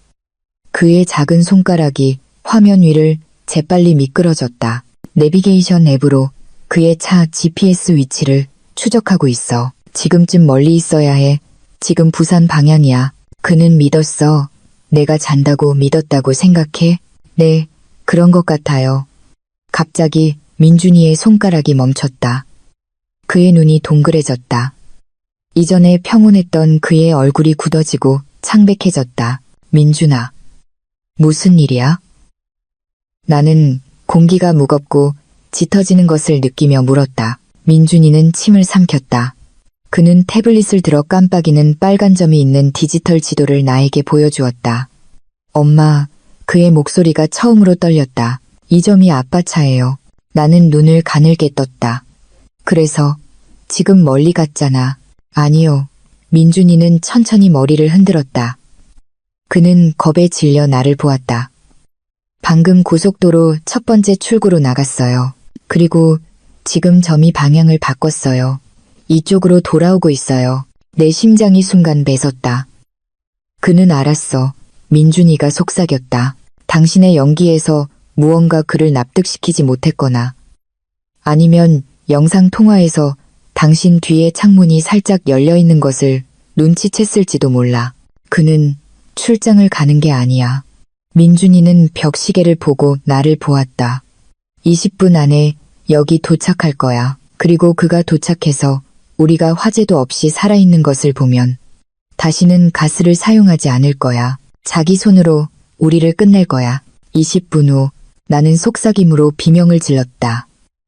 그의 작은 손가락이 화면 위를 재빨리 미끄러졌다. 내비게이션 앱으로 그의 차 GPS 위치를 추적하고 있어. 지금쯤 멀리 있어야 해. 지금 부산 방향이야. 그는 믿었어. 내가 잔다고 믿었다고 생각해? 네, 그런 것 같아요. 갑자기 민준이의 손가락이 멈췄다. 그의 눈이 동그래졌다. 이전에 평온했던 그의 얼굴이 굳어지고 창백해졌다. 민준아, 무슨 일이야? 나는 공기가 무겁고 짙어지는 것을 느끼며 물었다. 민준이는 침을 삼켰다. 그는 태블릿을 들어 깜빡이는 빨간 점이 있는 디지털 지도를 나에게 보여주었다. 엄마, 그의 목소리가 처음으로 떨렸다. 이 점이 아빠 차예요. 나는 눈을 가늘게 떴다. 그래서 지금 멀리 갔잖아. 아니요. 민준이는 천천히 머리를 흔들었다. 그는 겁에 질려 나를 보았다. 방금 고속도로 첫 번째 출구로 나갔어요. 그리고 지금 점이 방향을 바꿨어요. 이쪽으로 돌아오고 있어요. 내 심장이 순간 멎었다. 그는 알았어. 민준이가 속삭였다. 당신의 연기에서 무언가 그를 납득시키지 못했거나 아니면 영상통화에서 당신 뒤에 창문이 살짝 열려있는 것을 눈치챘을지도 몰라. 그는 출장을 가는 게 아니야. 민준이는 벽시계를 보고 나를 보았다. 20분 안에 여기 도착할 거야. 그리고 그가 도착해서 우리가 화재도 없이 살아있는 것을 보면 다시는 가스를 사용하지 않을 거야. 자기 손으로 우리를 끝낼 거야. 20분 후 나는 속삭임으로 비명을 질렀다.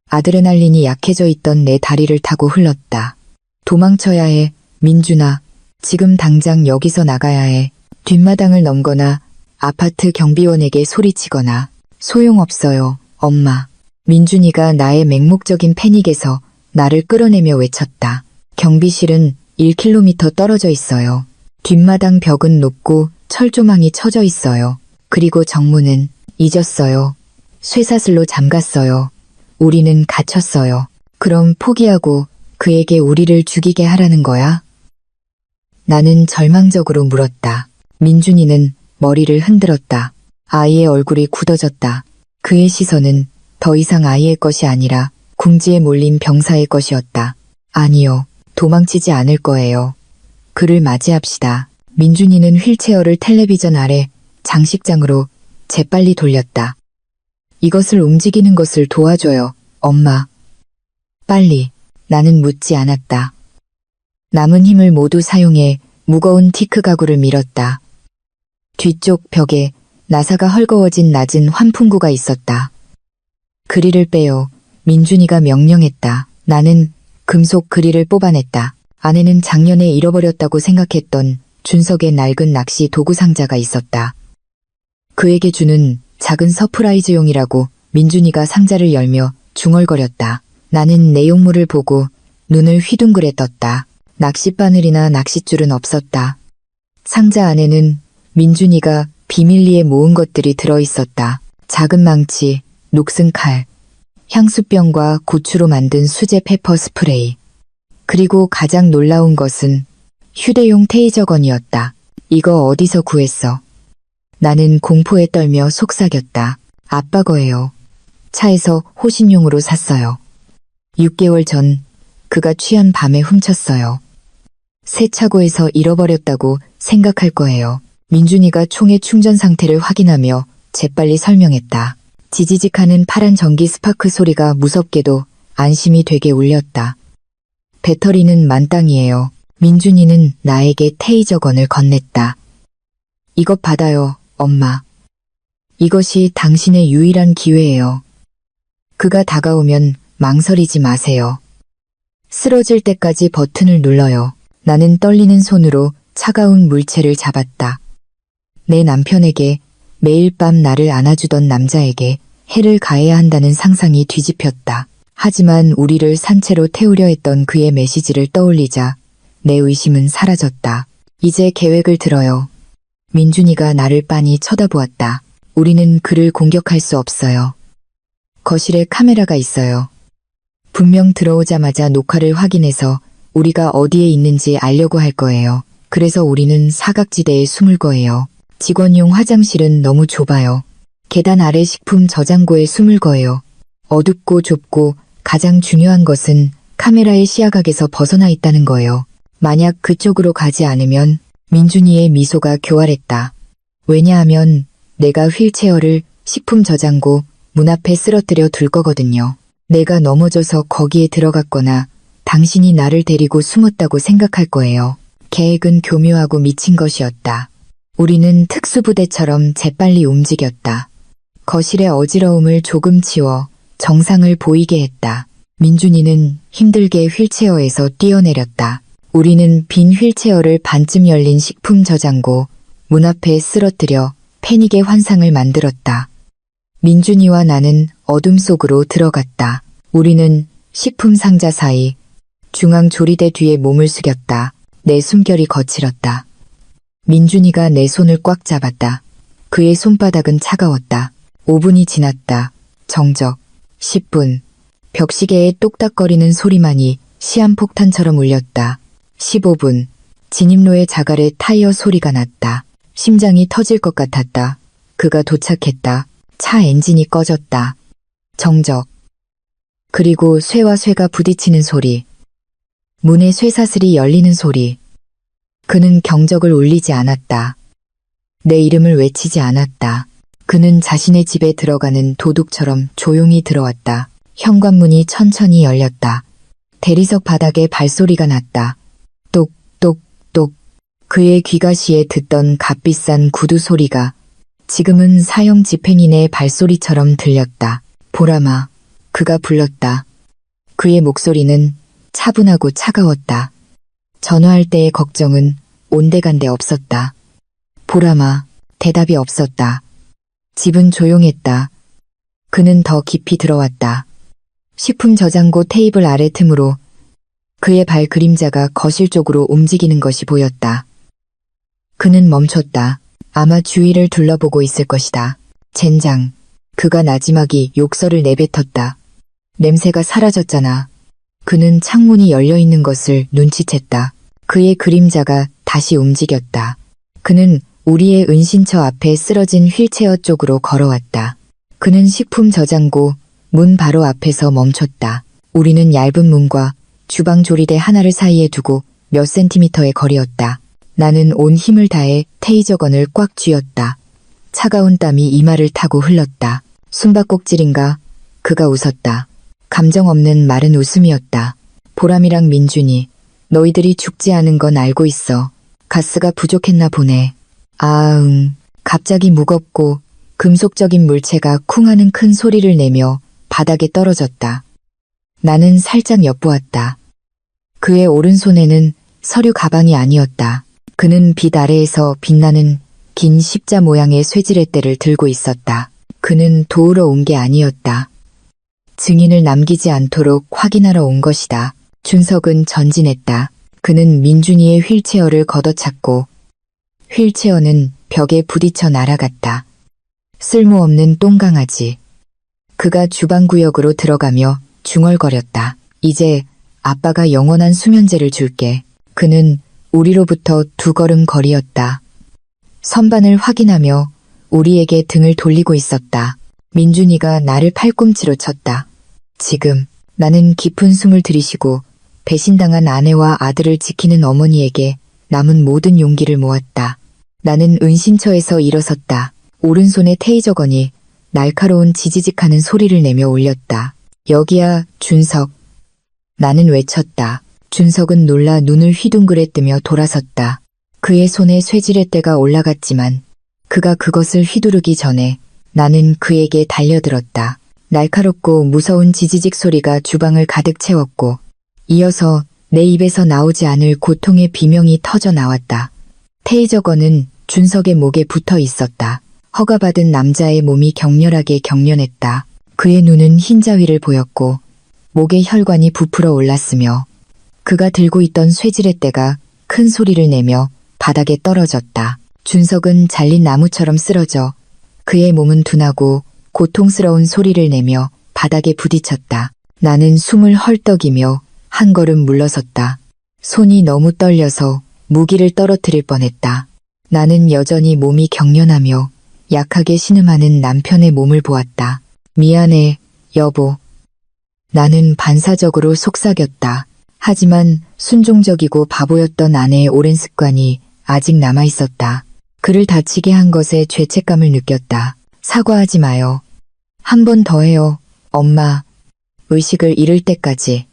아드레날린이 약해져 있던 내 다리를 타고 흘렀다. 도망쳐야 해, 민준아. 지금 당장 여기서 나가야 해. 뒷마당을 넘거나 아파트 경비원에게 소리치거나 소용없어요, 엄마. 민준이가 나의 맹목적인 패닉에서 나를 끌어내며 외쳤다. 경비실은 1km 떨어져 있어요. 뒷마당 벽은 높고 철조망이 쳐져 있어요. 그리고 정문은 잊었어요. 쇠사슬로 잠갔어요. 우리는 갇혔어요. 그럼 포기하고 그에게 우리를 죽이게 하라는 거야? 나는 절망적으로 물었다. 민준이는 머리를 흔들었다. 아이의 얼굴이 굳어졌다. 그의 시선은 더 이상 아이의 것이 아니라 궁지에 몰린 병사의 것이었다. 아니요, 도망치지 않을 거예요. 그를 맞이합시다. 민준이는 휠체어를 텔레비전 아래 장식장으로 재빨리 돌렸다. 이것을 움직이는 것을 도와줘요, 엄마. 빨리. 나는 묻지 않았다. 남은 힘을 모두 사용해 무거운 티크 가구를 밀었다. 뒤쪽 벽에 나사가 헐거워진 낮은 환풍구가 있었다. 그릴을 빼요. 민준이가 명령했다. 나는 금속 그릴을 뽑아냈다. 안에는 작년에 잃어버렸다고 생각했던 준석의 낡은 낚시 도구 상자가 있었다. 그에게 주는 작은 서프라이즈용이라고 민준이가 상자를 열며 중얼거렸다. 나는 내용물을 보고 눈을 휘둥그레 떴다. 낚싯바늘이나 낚싯줄은 없었다. 상자 안에는 민준이가 비밀리에 모은 것들이 들어있었다. 작은 망치, 녹슨 칼, 향수병과 고추로 만든 수제 페퍼 스프레이. 그리고 가장 놀라운 것은 휴대용 테이저건이었다. 이거 어디서 구했어? 나는 공포에 떨며 속삭였다. 아빠 거예요. 차에서 호신용으로 샀어요. 6개월 전 그가 취한 밤에 훔쳤어요. 새 차고에서 잃어버렸다고 생각할 거예요. 민준이가 총의 충전 상태를 확인하며 재빨리 설명했다. 지지직하는 파란 전기 스파크 소리가 무섭게도 안심이 되게 울렸다. 배터리는 만땅이에요. 민준이는 나에게 테이저건을 건넸다. 이것 받아요, 엄마. 이것이 당신의 유일한 기회예요. 그가 다가오면 망설이지 마세요. 쓰러질 때까지 버튼을 눌러요. 나는 떨리는 손으로 차가운 물체를 잡았다. 내 남편에게 매일 밤 나를 안아주던 남자에게 해를 가해야 한다는 상상이 뒤집혔다. 하지만 우리를 산채로 태우려 했던 그의 메시지를 떠올리자 내 의심은 사라졌다. 이제 계획을 들어요. 민준이가 나를 빤히 쳐다보았다. 우리는 그를 공격할 수 없어요. 거실에 카메라가 있어요. 분명 들어오자마자 녹화를 확인해서 우리가 어디에 있는지 알려고 할 거예요. 그래서 우리는 사각지대에 숨을 거예요. 직원용 화장실은 너무 좁아요. 계단 아래 식품 저장고에 숨을 거예요. 어둡고 좁고 가장 중요한 것은 카메라의 시야각에서 벗어나 있다는 거예요. 만약 그쪽으로 가지 않으면 민준이의 미소가 교활했다. 왜냐하면 내가 휠체어를 식품 저장고 문 앞에 쓰러뜨려 둘 거거든요. 내가 넘어져서 거기에 들어갔거나 당신이 나를 데리고 숨었다고 생각할 거예요. 계획은 교묘하고 미친 것이었다. 우리는 특수부대처럼 재빨리 움직였다. 거실의 어지러움을 조금 치워 정상을 보이게 했다. 민준이는 힘들게 휠체어에서 뛰어내렸다. 우리는 빈 휠체어를 반쯤 열린 식품 저장고 문 앞에 쓰러뜨려 패닉의 환상을 만들었다. 민준이와 나는 어둠 속으로 들어갔다. 우리는 식품 상자 사이 중앙 조리대 뒤에 몸을 숙였다. 내 숨결이 거칠었다. 민준이가 내 손을 꽉 잡았다. 그의 손바닥은 차가웠다. 5분이 지났다. 정적. 10분. 벽시계의 똑딱거리는 소리만이 시한폭탄처럼 울렸다. 15분. 진입로의 자갈의 타이어 소리가 났다. 심장이 터질 것 같았다. 그가 도착했다. 차 엔진이 꺼졌다. 정적. 그리고 쇠와 쇠가 부딪히는 소리. 문의 쇠사슬이 열리는 소리. 그는 경적을 울리지 않았다. 내 이름을 외치지 않았다. 그는 자신의 집에 들어가는 도둑처럼 조용히 들어왔다. 현관문이 천천히 열렸다. 대리석 바닥에 발소리가 났다. 똑똑똑. 그의 귀가시에 듣던 값비싼 구두 소리가 지금은 사형 집행인의 발소리처럼 들렸다. 보람아. 그가 불렀다. 그의 목소리는 차분하고 차가웠다. 전화할 때의 걱정은 온데간데 없었다. 보람아. 대답이 없었다. 집은 조용했다. 그는 더 깊이 들어왔다. 식품 저장고 테이블 아래 틈으로 그의 발 그림자가 거실 쪽으로 움직이는 것이 보였다. 그는 멈췄다. 아마 주위를 둘러보고 있을 것이다. 젠장. 그가 나지막이 욕설을 내뱉었다. 냄새가 사라졌잖아. 그는 창문이 열려있는 것을 눈치챘다. 그의 그림자가 다시 움직였다. 그는 우리의 은신처 앞에 쓰러진 휠체어 쪽으로 걸어왔다. 그는 식품 저장고 문 바로 앞에서 멈췄다. 우리는 얇은 문과 주방 조리대 하나를 사이에 두고 몇 센티미터의 거리였다. 나는 온 힘을 다해 테이저건을 꽉 쥐었다. 차가운 땀이 이마를 타고 흘렀다. 숨바꼭질인가? 그가 웃었다. 감정 없는 마른 웃음이었다. 보람이랑 민준이, 너희들이 죽지 않은 건 알고 있어. 가스가 부족했나 보네. 갑자기 무겁고 금속적인 물체가 쿵 하는 큰 소리를 내며 바닥에 떨어졌다. 나는 살짝 엿보았다. 그의 오른손에는 서류 가방이 아니었다. 그는 빛 아래에서 빛나는 긴 십자 모양의 쇠지렛대를 들고 있었다. 그는 도우러 온 게 아니었다. 증인을 남기지 않도록 확인하러 온 것이다. 준석은 전진했다. 그는 민준이의 휠체어를 걷어찼고 휠체어는 벽에 부딪혀 날아갔다. 쓸모없는 똥강아지. 그가 주방구역으로 들어가며 중얼거렸다. 이제 아빠가 영원한 수면제를 줄게. 그는 우리로부터 2걸음 거리였다. 선반을 확인하며 우리에게 등을 돌리고 있었다. 민준이가 나를 팔꿈치로 쳤다. 지금. 나는 깊은 숨을 들이쉬고 배신당한 아내와 아들을 지키는 어머니에게 남은 모든 용기를 모았다. 나는 은신처에서 일어섰다. 오른손의 테이저건이 날카로운 지지직하는 소리를 내며 울렸다. 여기야, 준석. 나는 외쳤다. 준석은 놀라 눈을 휘둥그레 뜨며 돌아섰다. 그의 손에 쇠지렛대가 올라갔지만 그가 그것을 휘두르기 전에 나는 그에게 달려들었다. 날카롭고 무서운 지지직 소리가 주방을 가득 채웠고 이어서 내 입에서 나오지 않을 고통의 비명이 터져 나왔다. 테이저건은 준석의 목에 붙어 있었다. 허가받은 남자의 몸이 격렬하게 경련했다. 그의 눈은 흰자위를 보였고 목에 혈관이 부풀어 올랐으며 그가 들고 있던 쇠지렛대가 큰 소리를 내며 바닥에 떨어졌다. 준석은 잘린 나무처럼 쓰러져 그의 몸은 둔하고 고통스러운 소리를 내며 바닥에 부딪혔다. 나는 숨을 헐떡이며 한 걸음 물러섰다. 손이 너무 떨려서 무기를 떨어뜨릴 뻔했다. 나는 여전히 몸이 경련하며 약하게 신음하는 남편의 몸을 보았다. 미안해, 여보. 나는 반사적으로 속삭였다. 하지만 순종적이고 바보였던 아내의 오랜 습관이 아직 남아있었다. 그를 다치게 한 것에 죄책감을 느꼈다. 사과하지 마요. 한 번 더 해요, 엄마. 의식을 잃을 때까지.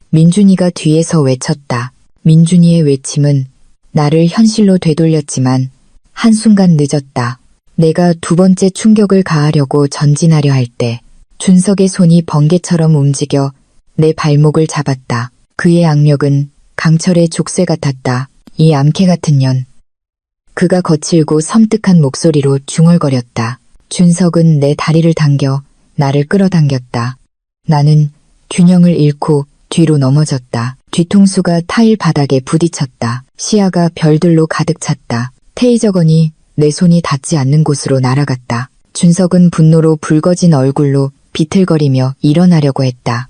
민준이가 뒤에서 외쳤다. 민준이의 외침은 나를 현실로 되돌렸지만 한순간 늦었다. 내가 두 번째 충격을 가하려고 전진하려 할 때 준석의 손이 번개처럼 움직여 내 발목을 잡았다. 그의 악력은 강철의 족쇄 같았다. 이 암캐 같은 년. 그가 거칠고 섬뜩한 목소리로 중얼거렸다. 준석은 내 다리를 당겨 나를 끌어당겼다. 나는 균형을 잃고 뒤로 넘어졌다. 뒤통수가 타일 바닥에 부딪혔다. 시야가 별들로 가득 찼다. 테이저건이 내 손이 닿지 않는 곳으로 날아갔다. 준석은 분노로 붉어진 얼굴로 비틀거리며 일어나려고 했다.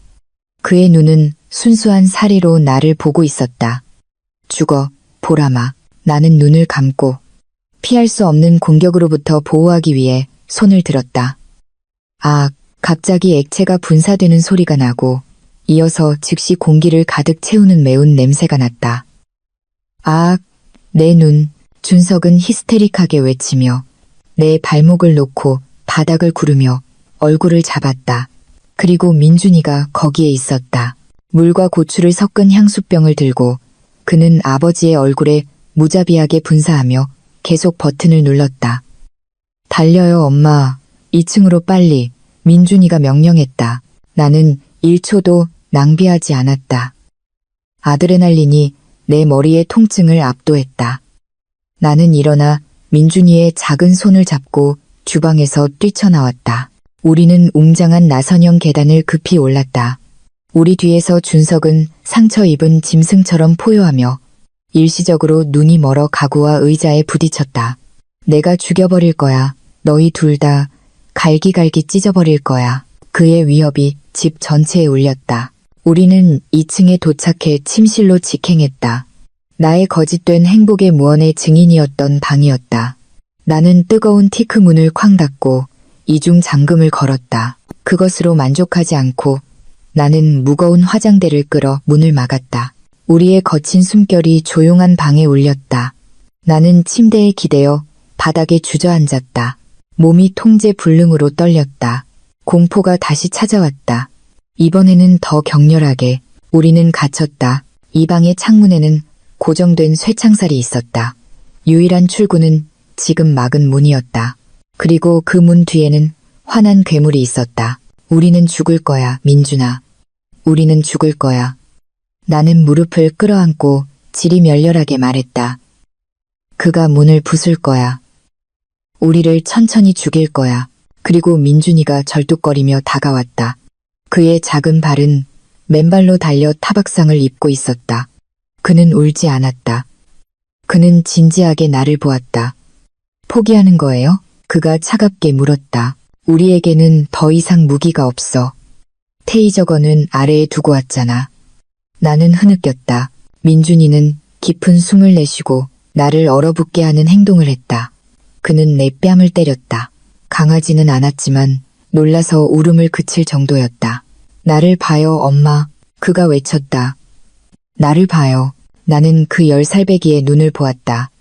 그의 눈은 순수한 사리로 나를 보고 있었다. 죽어, 보라마. 나는 눈을 감고 피할 수 없는 공격으로부터 보호하기 위해 손을 들었다. 아, 갑자기 액체가 분사되는 소리가 나고 이어서 즉시 공기를 가득 채우는 매운 냄새가 났다. 아, 내 눈. 준석은 히스테릭하게 외치며 내 발목을 놓고 바닥을 구르며 얼굴을 잡았다. 그리고 민준이가 거기에 있었다. 물과 고추를 섞은 향수병을 들고 그는 아버지의 얼굴에 무자비하게 분사하며 계속 버튼을 눌렀다. 달려요, 엄마. 2층으로 빨리. 민준이가 명령했다. 나는 1초도 낭비하지 않았다. 아드레날린이 내 머리의 통증을 압도했다. 나는 일어나 민준이의 작은 손을 잡고 주방에서 뛰쳐나왔다. 우리는 웅장한 나선형 계단을 급히 올랐다. 우리 뒤에서 준석은 상처 입은 짐승처럼 포효하며 일시적으로 눈이 멀어 가구와 의자에 부딪혔다. 내가 죽여버릴 거야. 너희 둘 다 갈기갈기 찢어버릴 거야. 그의 위협이 집 전체에 울렸다. 우리는 2층에 도착해 침실로 직행했다. 나의 거짓된 행복의 무언의 증인이었던 방이었다. 나는 뜨거운 티크 문을 쾅 닫고 이중 잠금을 걸었다. 그것으로 만족하지 않고 나는 무거운 화장대를 끌어 문을 막았다. 우리의 거친 숨결이 조용한 방에 울렸다. 나는 침대에 기대어 바닥에 주저앉았다. 몸이 통제 불능으로 떨렸다. 공포가 다시 찾아왔다. 이번에는 더 격렬하게. 우리는 갇혔다. 이 방의 창문에는 고정된 쇠창살이 있었다. 유일한 출구는 지금 막은 문이었다. 그리고 그 문 뒤에는 환한 괴물이 있었다. 우리는 죽을 거야, 민준아. 우리는 죽을 거야. 나는 무릎을 끌어안고 질이 멸렬하게 말했다. 그가 문을 부술 거야. 우리를 천천히 죽일 거야. 그리고 민준이가 절뚝거리며 다가왔다. 그의 작은 발은 맨발로 달려 타박상을 입고 있었다. 그는 울지 않았다. 그는 진지하게 나를 보았다. 포기하는 거예요? 그가 차갑게 물었다. 우리에게는 더 이상 무기가 없어. 테이저건은 아래에 두고 왔잖아. 나는 흐느꼈다. 민준이는 깊은 숨을 내쉬고 나를 얼어붙게 하는 행동을 했다. 그는 내 뺨을 때렸다. 강하지는 않았지만 놀라서 울음을 그칠 정도였다. 나를 봐요, 엄마. 그가 외쳤다. 나를 봐요. 나는 그 10살배기의 눈을 보았다.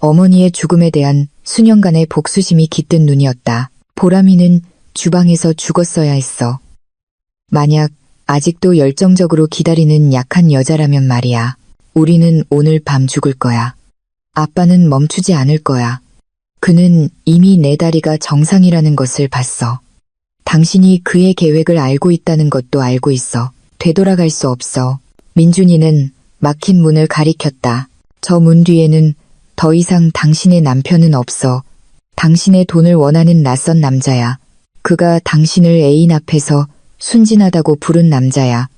어머니의 죽음에 대한 수년간의 복수심이 깃든 눈이었다. 보람이는 주방에서 죽었어야 했어. 만약 아직도 열정적으로 기다리는 약한 여자라면 말이야. 우리는 오늘 밤 죽을 거야. 아빠는 멈추지 않을 거야. 그는 이미 내 다리가 정상이라는 것을 봤어. 당신이 그의 계획을 알고 있다는 것도 알고 있어. 되돌아갈 수 없어. 민준이는 막힌 문을 가리켰다. 저 문 뒤에는 더 이상 당신의 남편은 없어. 당신의 돈을 원하는 낯선 남자야. 그가 당신을 애인 앞에서 순진하다고 부른 남자야.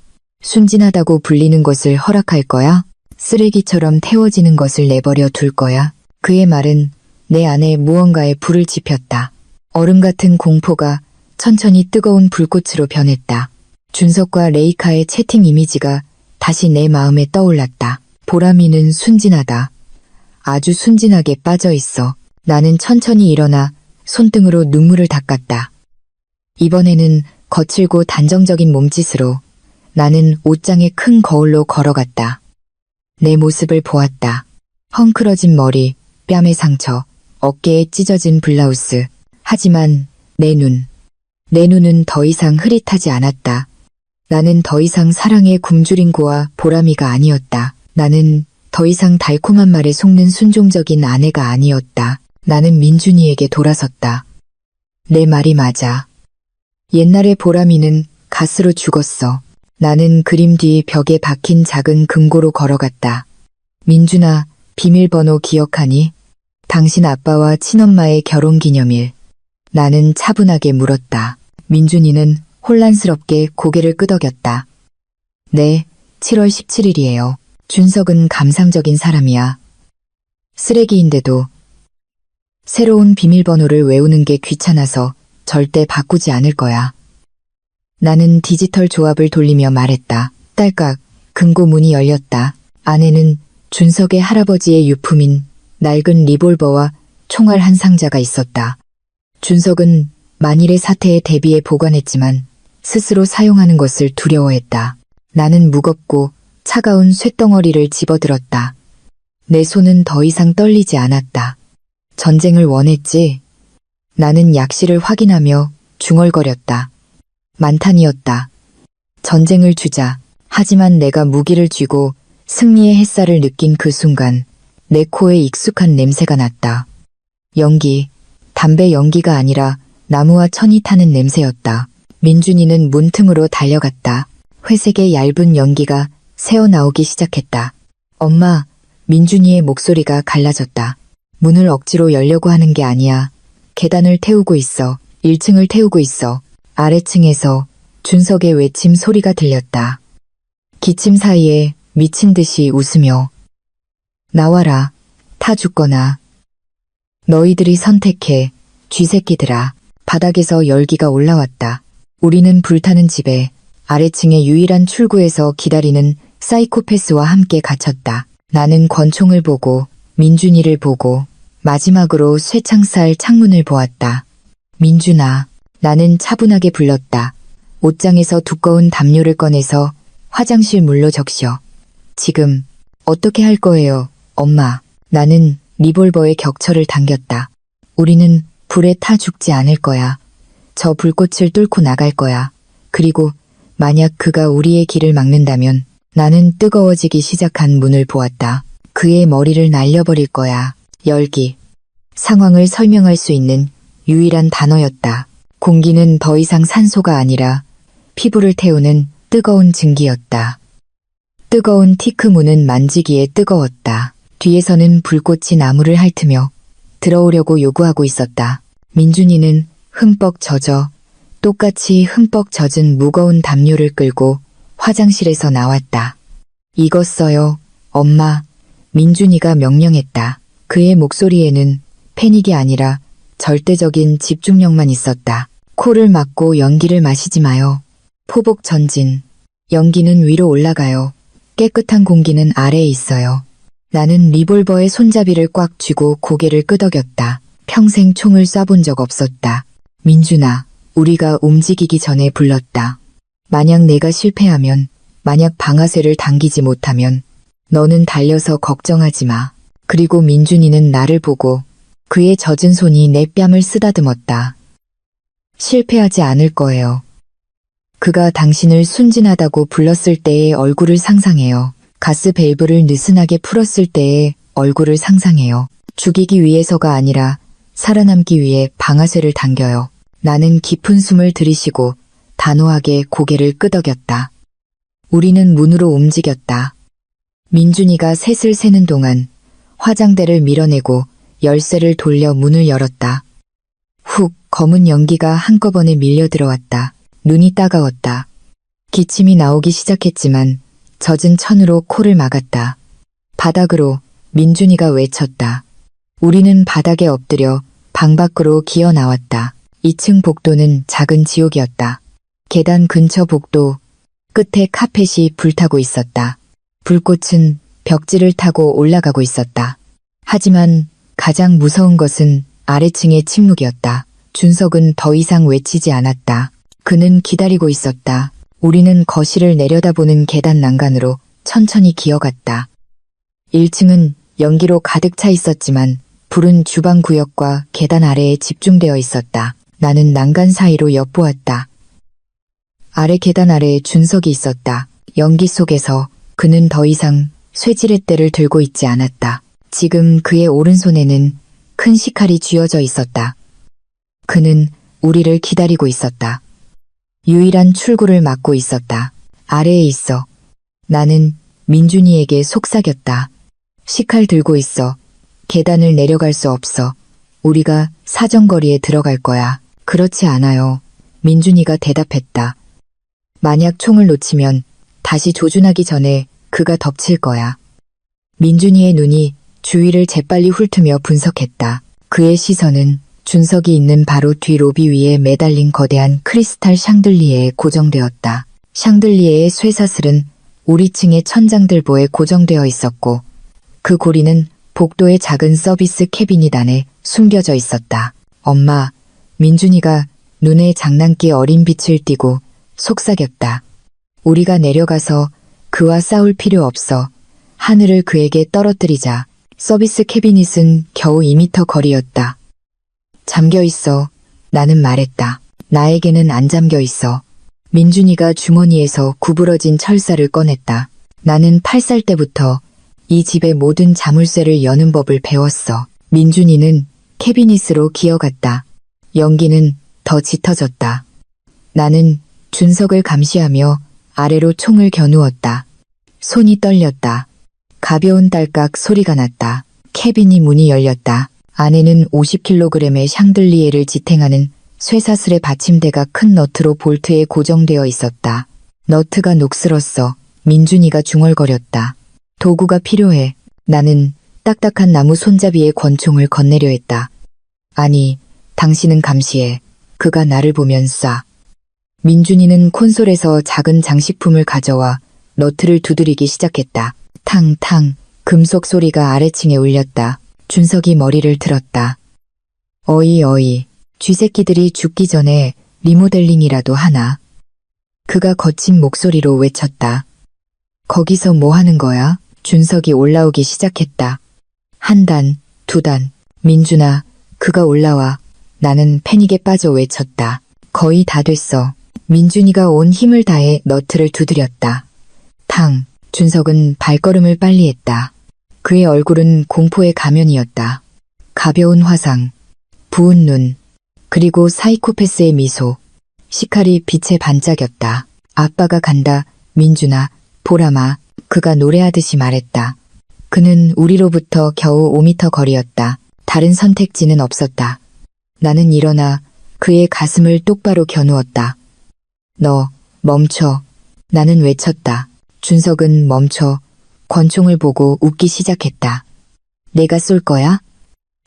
순진하다고 불리는 것을 허락할 거야? 쓰레기처럼 태워지는 것을 내버려 둘 거야? 그의 말은 내 안에 무언가에 불을 지폈다. 얼음 같은 공포가 천천히 뜨거운 불꽃으로 변했다. 준석과 레이카의 채팅 이미지가 다시 내 마음에 떠올랐다. 보람이는 순진하다. 아주 순진하게 빠져 있어. 나는 천천히 일어나 손등으로 눈물을 닦았다. 이번에는 거칠고 단정적인 몸짓으로 나는 옷장의 큰 거울로 걸어갔다. 내 모습을 보았다. 헝클어진 머리, 뺨의 상처, 어깨에 찢어진 블라우스. 하지만 내 눈은 더 이상 흐릿하지 않았다. 나는 더 이상 사랑의 굶주린 고와 보람이가 아니었다. 나는 더 이상 달콤한 말에 속는 순종적인 아내가 아니었다. 나는 민준이에게 돌아섰다. 내 말이 맞아. 옛날의 보람이는 가스로 죽었어. 나는 그림 뒤 벽에 박힌 작은 금고로 걸어갔다. 민준아, 비밀번호 기억하니? 당신 아빠와 친엄마의 결혼기념일. 나는 차분하게 물었다. 민준이는 혼란스럽게 고개를 끄덕였다. 네, 7월 17일이에요. 준석은 감상적인 사람이야. 쓰레기인데도 새로운 비밀번호를 외우는 게 귀찮아서 절대 바꾸지 않을 거야. 나는 디지털 조합을 돌리며 말했다. 딸깍, 금고 문이 열렸다. 안에는 준석의 할아버지의 유품인 낡은 리볼버와 총알 한 상자가 있었다. 준석은 만일의 사태에 대비해 보관했지만 스스로 사용하는 것을 두려워했다. 나는 무겁고 차가운 쇳덩어리를 집어들었다. 내 손은 더 이상 떨리지 않았다. 전쟁을 원했지. 나는 약실을 확인하며 중얼거렸다. 만탄이었다. 전쟁을 주자. 하지만 내가 무기를 쥐고 승리의 햇살을 느낀 그 순간 내 코에 익숙한 냄새가 났다. 연기, 담배 연기가 아니라 나무와 천이 타는 냄새였다. 민준이는 문틈으로 달려갔다. 회색의 얇은 연기가 새어나오기 시작했다. 엄마, 민준이의 목소리가 갈라졌다. 문을 억지로 열려고 하는 게 아니야. 계단을 태우고 있어. 1층을 태우고 있어. 아래층에서 준석의 외침 소리가 들렸다. 기침 사이에 미친 듯이 웃으며 나와라. 타 죽거나. 너희들이 선택해. 쥐새끼들아. 바닥에서 열기가 올라왔다. 우리는 불타는 집에 아래층의 유일한 출구에서 기다리는 사이코패스와 함께 갇혔다. 나는 권총을 보고 민준이를 보고 마지막으로 쇠창살 창문을 보았다. 민준아. 나는 차분하게 불렀다. 옷장에서 두꺼운 담요를 꺼내서 화장실 물로 적셔. 지금 어떻게 할 거예요, 엄마? 나는 리볼버의 격처를 당겼다. 우리는 불에 타 죽지 않을 거야. 저 불꽃을 뚫고 나갈 거야. 그리고 만약 그가 우리의 길을 막는다면 나는 뜨거워지기 시작한 문을 보았다. 그의 머리를 날려버릴 거야. 열기. 상황을 설명할 수 있는 유일한 단어였다. 공기는 더 이상 산소가 아니라 피부를 태우는 뜨거운 증기였다. 뜨거운 티크문은 만지기에 뜨거웠다. 뒤에서는 불꽃이 나무를 핥으며 들어오려고 요구하고 있었다. 민준이는 흠뻑 젖어 똑같이 흠뻑 젖은 무거운 담요를 끌고 화장실에서 나왔다. 익었어요, 엄마. 민준이가 명령했다. 그의 목소리에는 패닉이 아니라 절대적인 집중력만 있었다. 코를 막고 연기를 마시지 마요. 포복 전진. 연기는 위로 올라가요. 깨끗한 공기는 아래에 있어요. 나는 리볼버의 손잡이를 꽉 쥐고 고개를 끄덕였다. 평생 총을 쏴본 적 없었다. 민준아, 우리가 움직이기 전에 불렀다. 만약 내가 실패하면, 만약 방아쇠를 당기지 못하면 너는 달려서 걱정하지 마. 그리고 민준이는 나를 보고 그의 젖은 손이 내 뺨을 쓰다듬었다. 실패하지 않을 거예요. 그가 당신을 순진하다고 불렀을 때의 얼굴을 상상해요. 가스 밸브를 느슨하게 풀었을 때의 얼굴을 상상해요. 죽이기 위해서가 아니라 살아남기 위해 방아쇠를 당겨요. 나는 깊은 숨을 들이쉬고 단호하게 고개를 끄덕였다. 우리는 문으로 움직였다. 민준이가 셋을 세는 동안 화장대를 밀어내고 열쇠를 돌려 문을 열었다. 훅 검은 연기가 한꺼번에 밀려 들어왔다. 눈이 따가웠다. 기침이 나오기 시작했지만 젖은 천으로 코를 막았다. 바닥으로 민준이가 외쳤다. 우리는 바닥에 엎드려 방 밖으로 기어 나왔다. 2층 복도는 작은 지옥이었다. 계단 근처 복도 끝에 카펫이 불타고 있었다. 불꽃은 벽지를 타고 올라가고 있었다. 하지만 가장 무서운 것은 아래층의 침묵이었다. 준석은 더 이상 외치지 않았다. 그는 기다리고 있었다. 우리는 거실을 내려다보는 계단 난간으로 천천히 기어갔다. 1층은 연기로 가득 차 있었지만 불은 주방 구역과 계단 아래에 집중되어 있었다. 나는 난간 사이로 엿보았다. 아래 계단 아래에 준석이 있었다. 연기 속에서 그는 더 이상 쇠지렛대를 들고 있지 않았다. 지금 그의 오른손에는 큰 식칼이 쥐어져 있었다. 그는 우리를 기다리고 있었다. 유일한 출구를 막고 있었다. 아래에 있어. 나는 민준이에게 속삭였다. 식칼 들고 있어. 계단을 내려갈 수 없어. 우리가 사정거리에 들어갈 거야. 그렇지 않아요. 민준이가 대답했다. 만약 총을 놓치면 다시 조준하기 전에 그가 덮칠 거야. 민준이의 눈이 주위를 재빨리 훑으며 분석했다. 그의 시선은 준석이 있는 바로 뒤 로비 위에 매달린 거대한 크리스탈 샹들리에에 고정되었다. 샹들리에의 쇠사슬은 우리 층의 천장들보에 고정되어 있었고 그 고리는 복도의 작은 서비스 캐비닛 안에 숨겨져 있었다. 엄마, 민준이가 눈에 장난기 어린 빛을 띠고 속삭였다. 우리가 내려가서 그와 싸울 필요 없어. 하늘을 그에게 떨어뜨리자. 서비스 캐비닛은 겨우 2미터 거리였다. 잠겨 있어. 나는 말했다. 나에게는 안 잠겨 있어. 민준이가 주머니에서 구부러진 철사를 꺼냈다. 나는 8살 때부터 이 집의 모든 자물쇠를 여는 법을 배웠어. 민준이는 캐비닛으로 기어갔다. 연기는 더 짙어졌다. 나는 준석을 감시하며 아래로 총을 겨누었다. 손이 떨렸다. 가벼운 딸깍 소리가 났다. 캐비닛 문이 열렸다. 안에는 50kg의 샹들리에를 지탱하는 쇠사슬의 받침대가 큰 너트로 볼트에 고정되어 있었다. 너트가 녹슬었어. 민준이가 중얼거렸다. 도구가 필요해. 나는 딱딱한 나무 손잡이에 권총을 건네려 했다. 아니, 당신은 감시해. 그가 나를 보면 쏴. 민준이는 콘솔에서 작은 장식품을 가져와 너트를 두드리기 시작했다. 탕탕, 금속 소리가 아래층에 울렸다. 준석이 머리를 들었다. 어이, 쥐새끼들이 죽기 전에 리모델링이라도 하나. 그가 거친 목소리로 외쳤다. 거기서 뭐 하는 거야? 준석이 올라오기 시작했다. 한 단, 두 단. 민준아, 그가 올라와. 나는 패닉에 빠져 외쳤다. 거의 다 됐어. 민준이가 온 힘을 다해 너트를 두드렸다. 탕. 준석은 발걸음을 빨리 했다. 그의 얼굴은 공포의 가면이었다. 가벼운 화상, 부은 눈, 그리고 사이코패스의 미소. 식칼이 빛에 반짝였다. 아빠가 간다. 민준아, 보라마. 그가 노래하듯이 말했다. 그는 우리로부터 겨우 5미터 거리였다. 다른 선택지는 없었다. 나는 일어나 그의 가슴을 똑바로 겨누었다. 너, 멈춰. 나는 외쳤다. 준석은 멈춰 권총을 보고 웃기 시작했다. 내가 쏠 거야?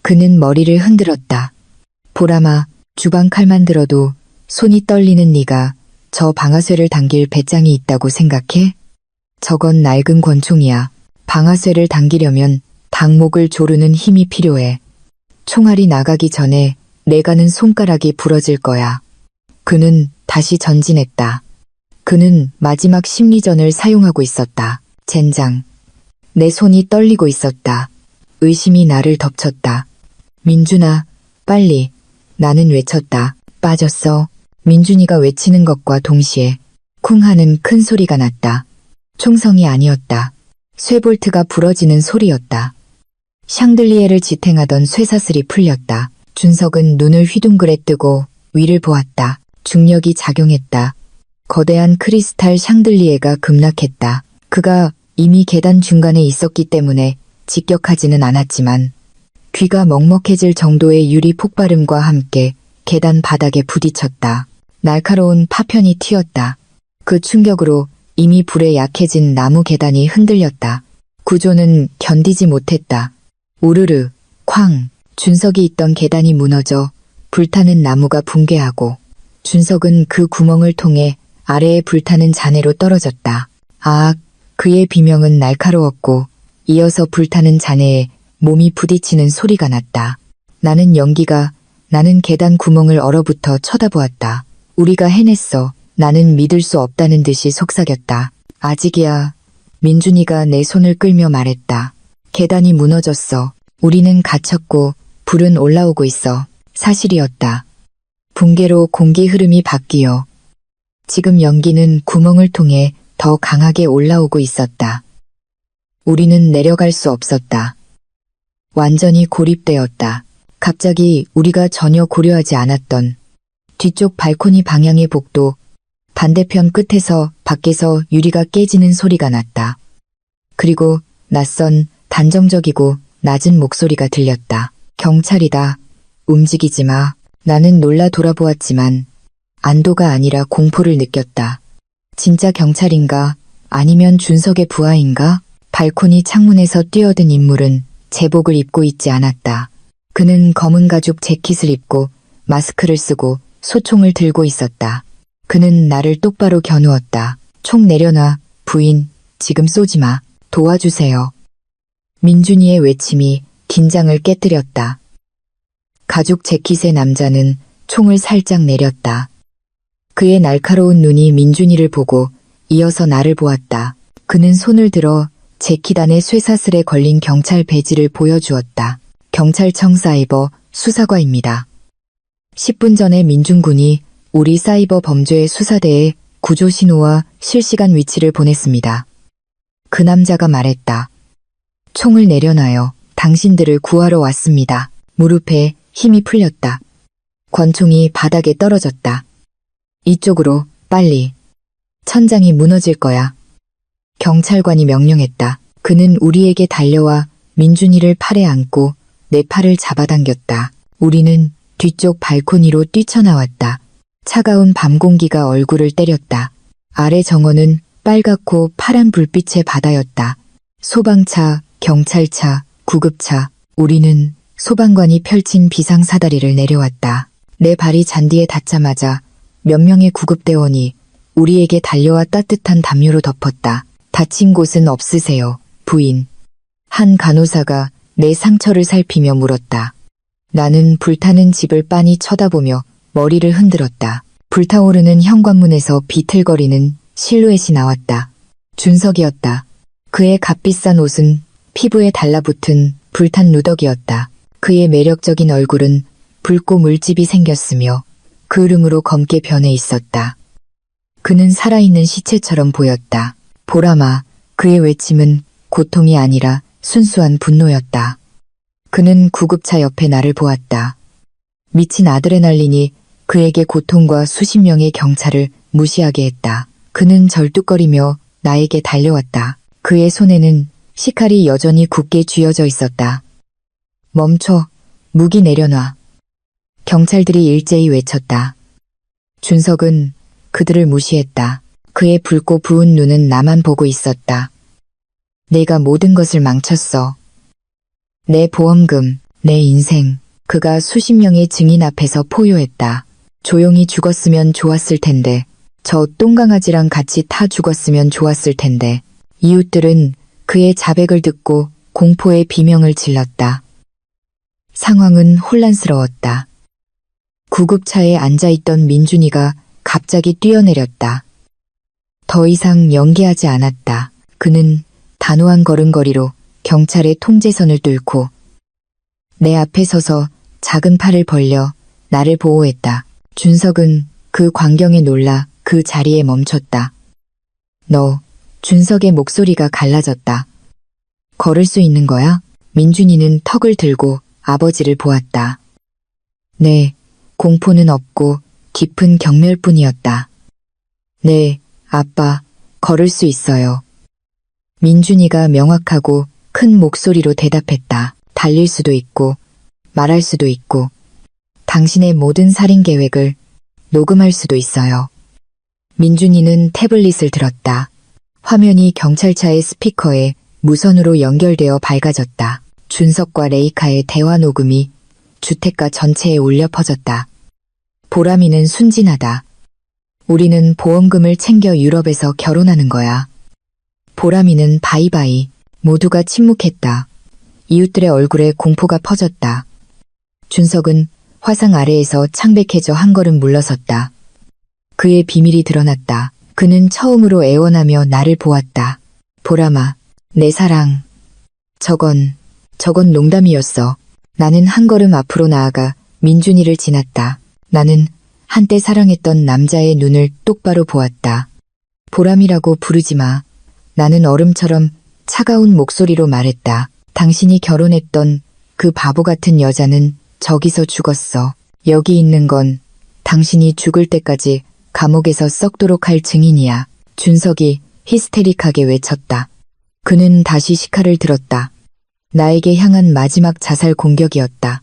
그는 머리를 흔들었다. 보라마, 주방 칼만 들어도 손이 떨리는 네가 저 방아쇠를 당길 배짱이 있다고 생각해? 저건 낡은 권총이야. 방아쇠를 당기려면 닭목을 조르는 힘이 필요해. 총알이 나가기 전에 내가는 손가락이 부러질 거야. 그는 다시 전진했다. 그는 마지막 심리전을 사용하고 있었다. 젠장. 내 손이 떨리고 있었다. 의심이 나를 덮쳤다. 민준아, 빨리. 나는 외쳤다. 빠졌어. 민준이가 외치는 것과 동시에 쿵 하는 큰 소리가 났다. 총성이 아니었다. 쇠볼트가 부러지는 소리였다. 샹들리에를 지탱하던 쇠사슬이 풀렸다. 준석은 눈을 휘둥그레 뜨고 위를 보았다. 중력이 작용했다. 거대한 크리스탈 샹들리에가 급락했다. 그가 이미 계단 중간에 있었기 때문에 직격하지는 않았지만 귀가 먹먹해질 정도의 유리 폭발음과 함께 계단 바닥에 부딪혔다. 날카로운 파편이 튀었다. 그 충격으로 이미 불에 약해진 나무 계단이 흔들렸다. 구조는 견디지 못했다. 우르르, 쾅, 준석이 있던 계단이 무너져 불타는 나무가 붕괴하고 준석은 그 구멍을 통해 아래에 불타는 잔해로 떨어졌다. 아악, 그의 비명은 날카로웠고 이어서 불타는 잔해에 몸이 부딪히는 소리가 났다. 나는 계단 구멍을 얼어붙어 쳐다보았다. 우리가 해냈어. 나는 믿을 수 없다는 듯이 속삭였다. 아직이야. 민준이가 내 손을 끌며 말했다. 계단이 무너졌어. 우리는 갇혔고 불은 올라오고 있어. 사실이었다. 붕괴로 공기 흐름이 바뀌어 지금 연기는 구멍을 통해 더 강하게 올라오고 있었다. 우리는 내려갈 수 없었다. 완전히 고립되었다. 갑자기 우리가 전혀 고려하지 않았던 뒤쪽 발코니 방향의 복도 반대편 끝에서 밖에서 유리가 깨지는 소리가 났다. 그리고 낯선 단정적이고 낮은 목소리가 들렸다. 경찰이다. 움직이지 마. 나는 놀라 돌아보았지만 안도가 아니라 공포를 느꼈다. 진짜 경찰인가? 아니면 준석의 부하인가? 발코니 창문에서 뛰어든 인물은 제복을 입고 있지 않았다. 그는 검은 가죽 재킷을 입고 마스크를 쓰고 소총을 들고 있었다. 그는 나를 똑바로 겨누었다. 총 내려놔. 부인, 지금 쏘지 마. 도와주세요. 민준이의 외침이 긴장을 깨뜨렸다. 가죽 재킷의 남자는 총을 살짝 내렸다. 그의 날카로운 눈이 민준이를 보고 이어서 나를 보았다. 그는 손을 들어 재킷 안에 쇠사슬에 걸린 경찰 배지를 보여주었다. 경찰청 사이버 수사과입니다. 10분 전에 민준군이 우리 사이버 범죄 수사대에 구조 신호와 실시간 위치를 보냈습니다. 그 남자가 말했다. 총을 내려놔요. 당신들을 구하러 왔습니다. 무릎에 힘이 풀렸다. 권총이 바닥에 떨어졌다. 이쪽으로, 빨리. 천장이 무너질 거야. 경찰관이 명령했다. 그는 우리에게 달려와 민준이를 팔에 안고 내 팔을 잡아당겼다. 우리는 뒤쪽 발코니로 뛰쳐나왔다. 차가운 밤 공기가 얼굴을 때렸다. 아래 정원은 빨갛고 파란 불빛의 바다였다. 소방차, 경찰차, 구급차, 우리는 소방관이 펼친 비상사다리를 내려왔다. 내 발이 잔디에 닿자마자 몇 명의 구급대원이 우리에게 달려와 따뜻한 담요로 덮었다. 다친 곳은 없으세요, 부인. 한 간호사가 내 상처를 살피며 물었다. 나는 불타는 집을 빤히 쳐다보며 머리를 흔들었다. 불타오르는 현관문에서 비틀거리는 실루엣이 나왔다. 준석이었다. 그의 값비싼 옷은 피부에 달라붙은 불탄 누더기였다. 그의 매력적인 얼굴은 붉고 물집이 생겼으며 그을음으로 검게 변해 있었다. 그는 살아있는 시체처럼 보였다. 보라마, 그의 외침은 고통이 아니라 순수한 분노였다. 그는 구급차 옆에 나를 보았다. 미친 아드레날린이 그에게 고통과 수십 명의 경찰을 무시하게 했다. 그는 절뚝거리며 나에게 달려왔다. 그의 손에는 식칼이 여전히 굳게 쥐어져 있었다. 멈춰, 무기 내려놔. 경찰들이 일제히 외쳤다. 준석은 그들을 무시했다. 그의 붉고 부은 눈은 나만 보고 있었다. 내가 모든 것을 망쳤어. 내 보험금, 내 인생. 그가 수십 명의 증인 앞에서 포효했다. 조용히 죽었으면 좋았을 텐데, 저 똥강아지랑 같이 타 죽었으면 좋았을 텐데. 이웃들은 그의 자백을 듣고 공포의 비명을 질렀다. 상황은 혼란스러웠다. 구급차에 앉아있던 민준이가 갑자기 뛰어내렸다. 더 이상 연기하지 않았다. 그는 단호한 걸음걸이로 경찰의 통제선을 뚫고 내 앞에 서서 작은 팔을 벌려 나를 보호했다. 준석은 그 광경에 놀라 그 자리에 멈췄다. 너, 준석의 목소리가 갈라졌다. 걸을 수 있는 거야? 민준이는 턱을 들고 아버지를 보았다. 네, 공포는 없고 깊은 경멸뿐이었다. 네, 아빠, 걸을 수 있어요. 민준이가 명확하고 큰 목소리로 대답했다. 달릴 수도 있고, 말할 수도 있고, 당신의 모든 살인 계획을 녹음할 수도 있어요. 민준이는 태블릿을 들었다. 화면이 경찰차의 스피커에 무선으로 연결되어 밝아졌다. 준석과 레이카의 대화 녹음이 주택가 전체에 울려 퍼졌다. 보람이는 순진하다. 우리는 보험금을 챙겨 유럽에서 결혼하는 거야. 보람이는 바이바이. 모두가 침묵했다. 이웃들의 얼굴에 공포가 퍼졌다. 준석은 화상 아래에서 창백해져 한 걸음 물러섰다. 그의 비밀이 드러났다. 그는 처음으로 애원하며 나를 보았다. 보람아, 내 사랑. 저건 농담이었어. 나는 한 걸음 앞으로 나아가 민준이를 지났다. 나는 한때 사랑했던 남자의 눈을 똑바로 보았다. 보람이라고 부르지 마. 나는 얼음처럼 차가운 목소리로 말했다. 당신이 결혼했던 그 바보 같은 여자는 저기서 죽었어. 여기 있는 건 당신이 죽을 때까지 감옥에서 썩도록 할 증인이야. 준석이 히스테릭하게 외쳤다. 그는 다시 시칼을 들었다. 나에게 향한 마지막 자살 공격이었다.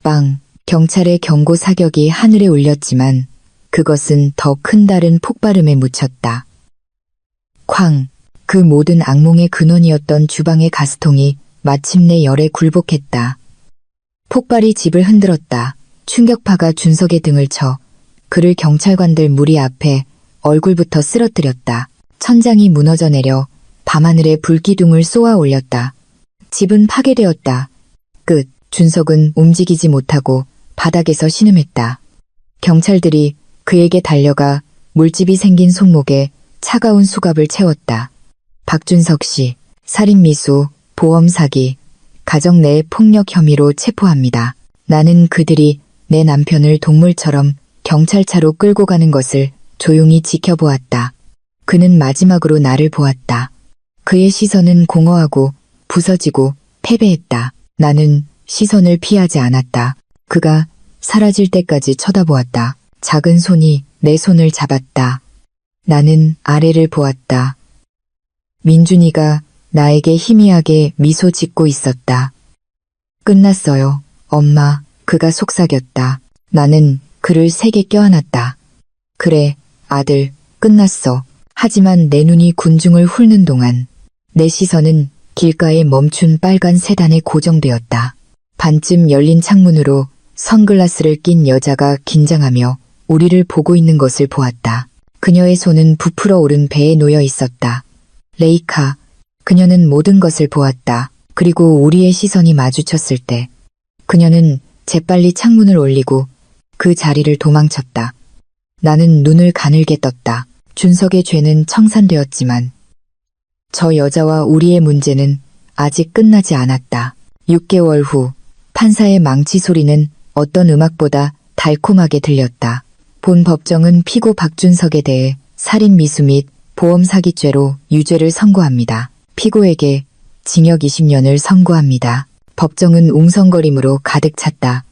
빵! 경찰의 경고 사격이 하늘에 울렸지만 그것은 더 큰 다른 폭발음에 묻혔다. 쾅! 그 모든 악몽의 근원이었던 주방의 가스통이 마침내 열에 굴복했다. 폭발이 집을 흔들었다. 충격파가 준석의 등을 쳐 그를 경찰관들 무리 앞에 얼굴부터 쓰러뜨렸다. 천장이 무너져 내려 밤하늘에 불기둥을 쏘아 올렸다. 집은 파괴되었다. 끝. 준석은 움직이지 못하고 바닥에서 신음했다. 경찰들이 그에게 달려가 물집이 생긴 손목에 차가운 수갑을 채웠다. 박준석 씨, 살인미수, 보험사기, 가정 내 폭력 혐의로 체포합니다. 나는 그들이 내 남편을 동물처럼 경찰차로 끌고 가는 것을 조용히 지켜보았다. 그는 마지막으로 나를 보았다. 그의 시선은 공허하고 부서지고 패배했다. 나는 시선을 피하지 않았다. 그가 사라질 때까지 쳐다보았다. 작은 손이 내 손을 잡았다. 나는 아래를 보았다. 민준이가 나에게 희미하게 미소 짓고 있었다. 끝났어요, 엄마. 그가 속삭였다. 나는 그를 세게 껴안았다. 그래, 아들, 끝났어. 하지만 내 눈이 군중을 훑는 동안 내 시선은 길가에 멈춘 빨간 세단에 고정되었다. 반쯤 열린 창문으로 선글라스를 낀 여자가 긴장하며 우리를 보고 있는 것을 보았다. 그녀의 손은 부풀어 오른 배에 놓여 있었다. 레이카, 그녀는 모든 것을 보았다. 그리고 우리의 시선이 마주쳤을 때 그녀는 재빨리 창문을 올리고 그 자리를 도망쳤다. 나는 눈을 가늘게 떴다. 준석의 죄는 청산되었지만 저 여자와 우리의 문제는 아직 끝나지 않았다. 6개월 후 판사의 망치 소리는 어떤 음악보다 달콤하게 들렸다. 본 법정은 피고 박준석에 대해 살인미수 및 보험사기죄로 유죄를 선고합니다. 피고에게 징역 20년을 선고합니다. 법정은 웅성거림으로 가득 찼다.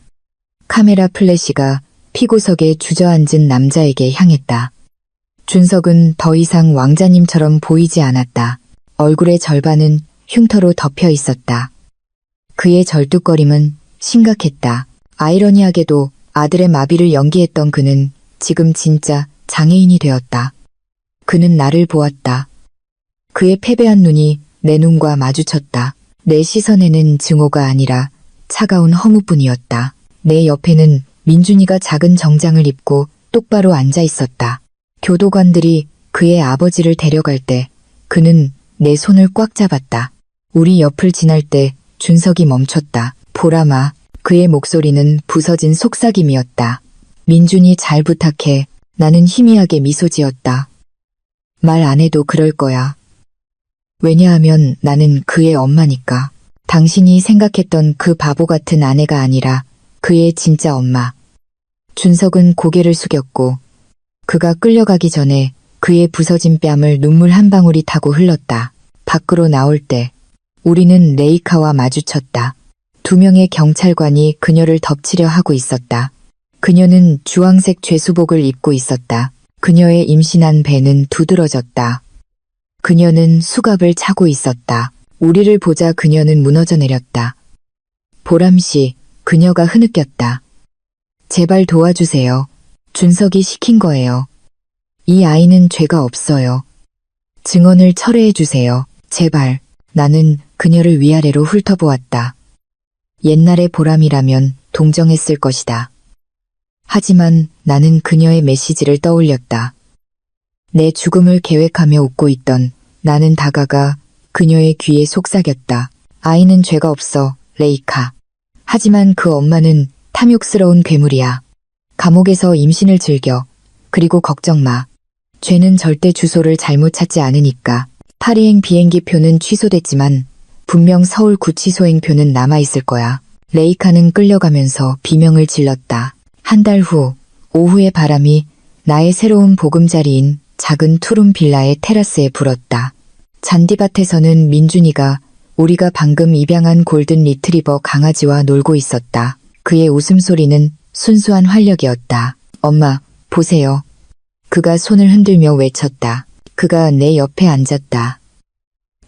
카메라 플래시가 피고석에 주저앉은 남자에게 향했다. 준석은 더 이상 왕자님처럼 보이지 않았다. 얼굴의 절반은 흉터로 덮여 있었다. 그의 절뚝거림은 심각했다. 아이러니하게도 아들의 마비를 연기했던 그는 지금 진짜 장애인이 되었다. 그는 나를 보았다. 그의 패배한 눈이 내 눈과 마주쳤다. 내 시선에는 증오가 아니라 차가운 허무뿐이었다. 내 옆에는 민준이가 작은 정장을 입고 똑바로 앉아 있었다. 교도관들이 그의 아버지를 데려갈 때 그는 내 손을 꽉 잡았다. 우리 옆을 지날 때 준석이 멈췄다. 보람아, 그의 목소리는 부서진 속삭임이었다. 민준이 잘 부탁해. 나는 희미하게 미소 지었다. 말 안 해도 그럴 거야. 왜냐하면 나는 그의 엄마니까. 당신이 생각했던 그 바보 같은 아내가 아니라 그의 진짜 엄마. 준석은 고개를 숙였고 그가 끌려가기 전에 그의 부서진 뺨을 눈물 한 방울이 타고 흘렀다. 밖으로 나올 때 우리는 레이카와 마주쳤다. 2명의 경찰관이 그녀를 덮치려 하고 있었다. 그녀는 주황색 죄수복을 입고 있었다. 그녀의 임신한 배는 두드러졌다. 그녀는 수갑을 차고 있었다. 우리를 보자 그녀는 무너져 내렸다. 보람씨, 그녀가 흐느꼈다. 제발 도와주세요. 준석이 시킨 거예요. 이 아이는 죄가 없어요. 증언을 철회해 주세요. 제발. 나는 그녀를 위아래로 훑어보았다. 옛날의 보람이라면 동정했을 것이다. 하지만 나는 그녀의 메시지를 떠올렸다. 내 죽음을 계획하며 웃고 있던 나는 다가가 그녀의 귀에 속삭였다. 아이는 죄가 없어, 레이카. 하지만 그 엄마는 탐욕스러운 괴물이야. 감옥에서 임신을 즐겨 그리고 걱정 마. 죄는 절대 주소를 잘못 찾지 않으니까. 파리행 비행기 표는 취소됐지만 분명 서울 구치소행표는 남아있을 거야. 레이카는 끌려가면서 비명을 질렀다. 한 달 후, 오후의 바람이 나의 새로운 보금자리인 작은 투룸 빌라의 테라스에 불었다. 잔디밭에서는 민준이가 우리가 방금 입양한 골든 리트리버 강아지와 놀고 있었다. 그의 웃음소리는 순수한 활력이었다. 엄마, 보세요. 그가 손을 흔들며 외쳤다. 그가 내 옆에 앉았다.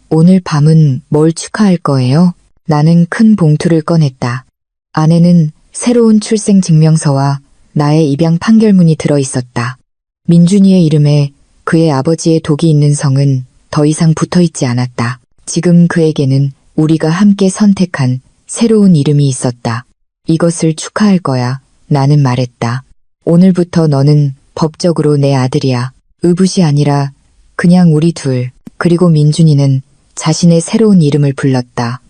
오늘 밤은 뭘 축하할 거예요? 나는 큰 봉투를 꺼냈다. 안에는 새로운 출생증명서와 나의 입양 판결문이 들어있었다. 민준이의 이름에 그의 아버지의 독이 있는 성은 더 이상 붙어있지 않았다. 지금 그에게는 우리가 함께 선택한 새로운 이름이 있었다. 이것을 축하할 거야. 나는 말했다. 오늘부터 너는 법적으로 내 아들이야. 의붓이 아니라 그냥 우리 둘. 그리고 민준이는 자신의 새로운 이름을 불렀다.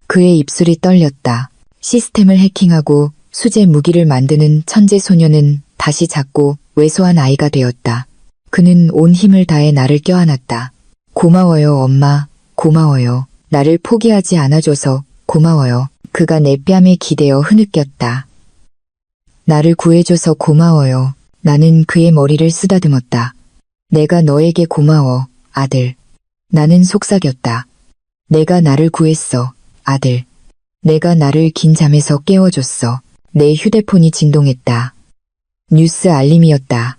그의 입술이 떨렸다. 시스템을 해킹하고 수제 무기를 만드는 천재 소녀는 다시 작고 왜소한 아이가 되었다. 그는 온 힘을 다해 나를 껴안았다. 고마워요, 엄마. 고마워요. 나를 포기하지 않아줘서 고마워요. 그가 내 뺨에 기대어 흐느꼈다. 나를 구해줘서 고마워요. 나는 그의 머리를 쓰다듬었다. 내가 너에게 고마워, 아들. 나는 속삭였다. 내가 나를 구했어, 아들. 내가 나를 긴 잠에서 깨워줬어. 내 휴대폰이 진동했다. 뉴스 알림이었다.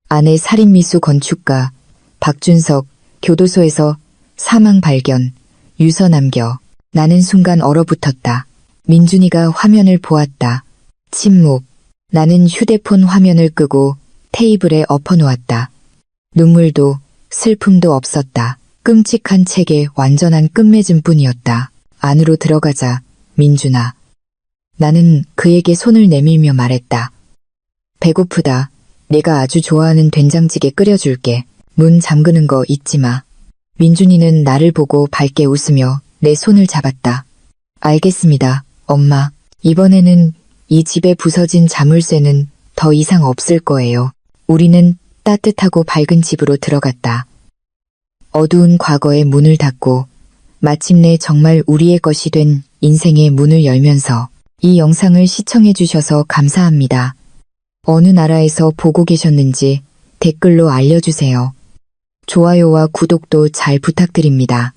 아내 살인미수 건축가 박준석 교도소에서 사망 발견, 유서 남겨. 나는 순간 얼어붙었다. 민준이가 화면을 보았다. 침묵. 나는 휴대폰 화면을 끄고 테이블에 엎어놓았다. 눈물도 슬픔도 없었다. 끔찍한 책의 완전한 끝맺음뿐이었다. 안으로 들어가자, 민준아. 나는 그에게 손을 내밀며 말했다. 배고프다. 내가 아주 좋아하는 된장찌개 끓여줄게. 문 잠그는 거 잊지 마. 민준이는 나를 보고 밝게 웃으며 내 손을 잡았다. 알겠습니다, 엄마. 이번에는 이 집에 부서진 자물쇠는 더 이상 없을 거예요. 우리는 따뜻하고 밝은 집으로 들어갔다. 어두운 과거의 문을 닫고 마침내 정말 우리의 것이 된 인생의 문을 열면서 이 영상을 시청해 주셔서 감사합니다. 어느 나라에서 보고 계셨는지 댓글로 알려주세요. 좋아요와 구독도 잘 부탁드립니다.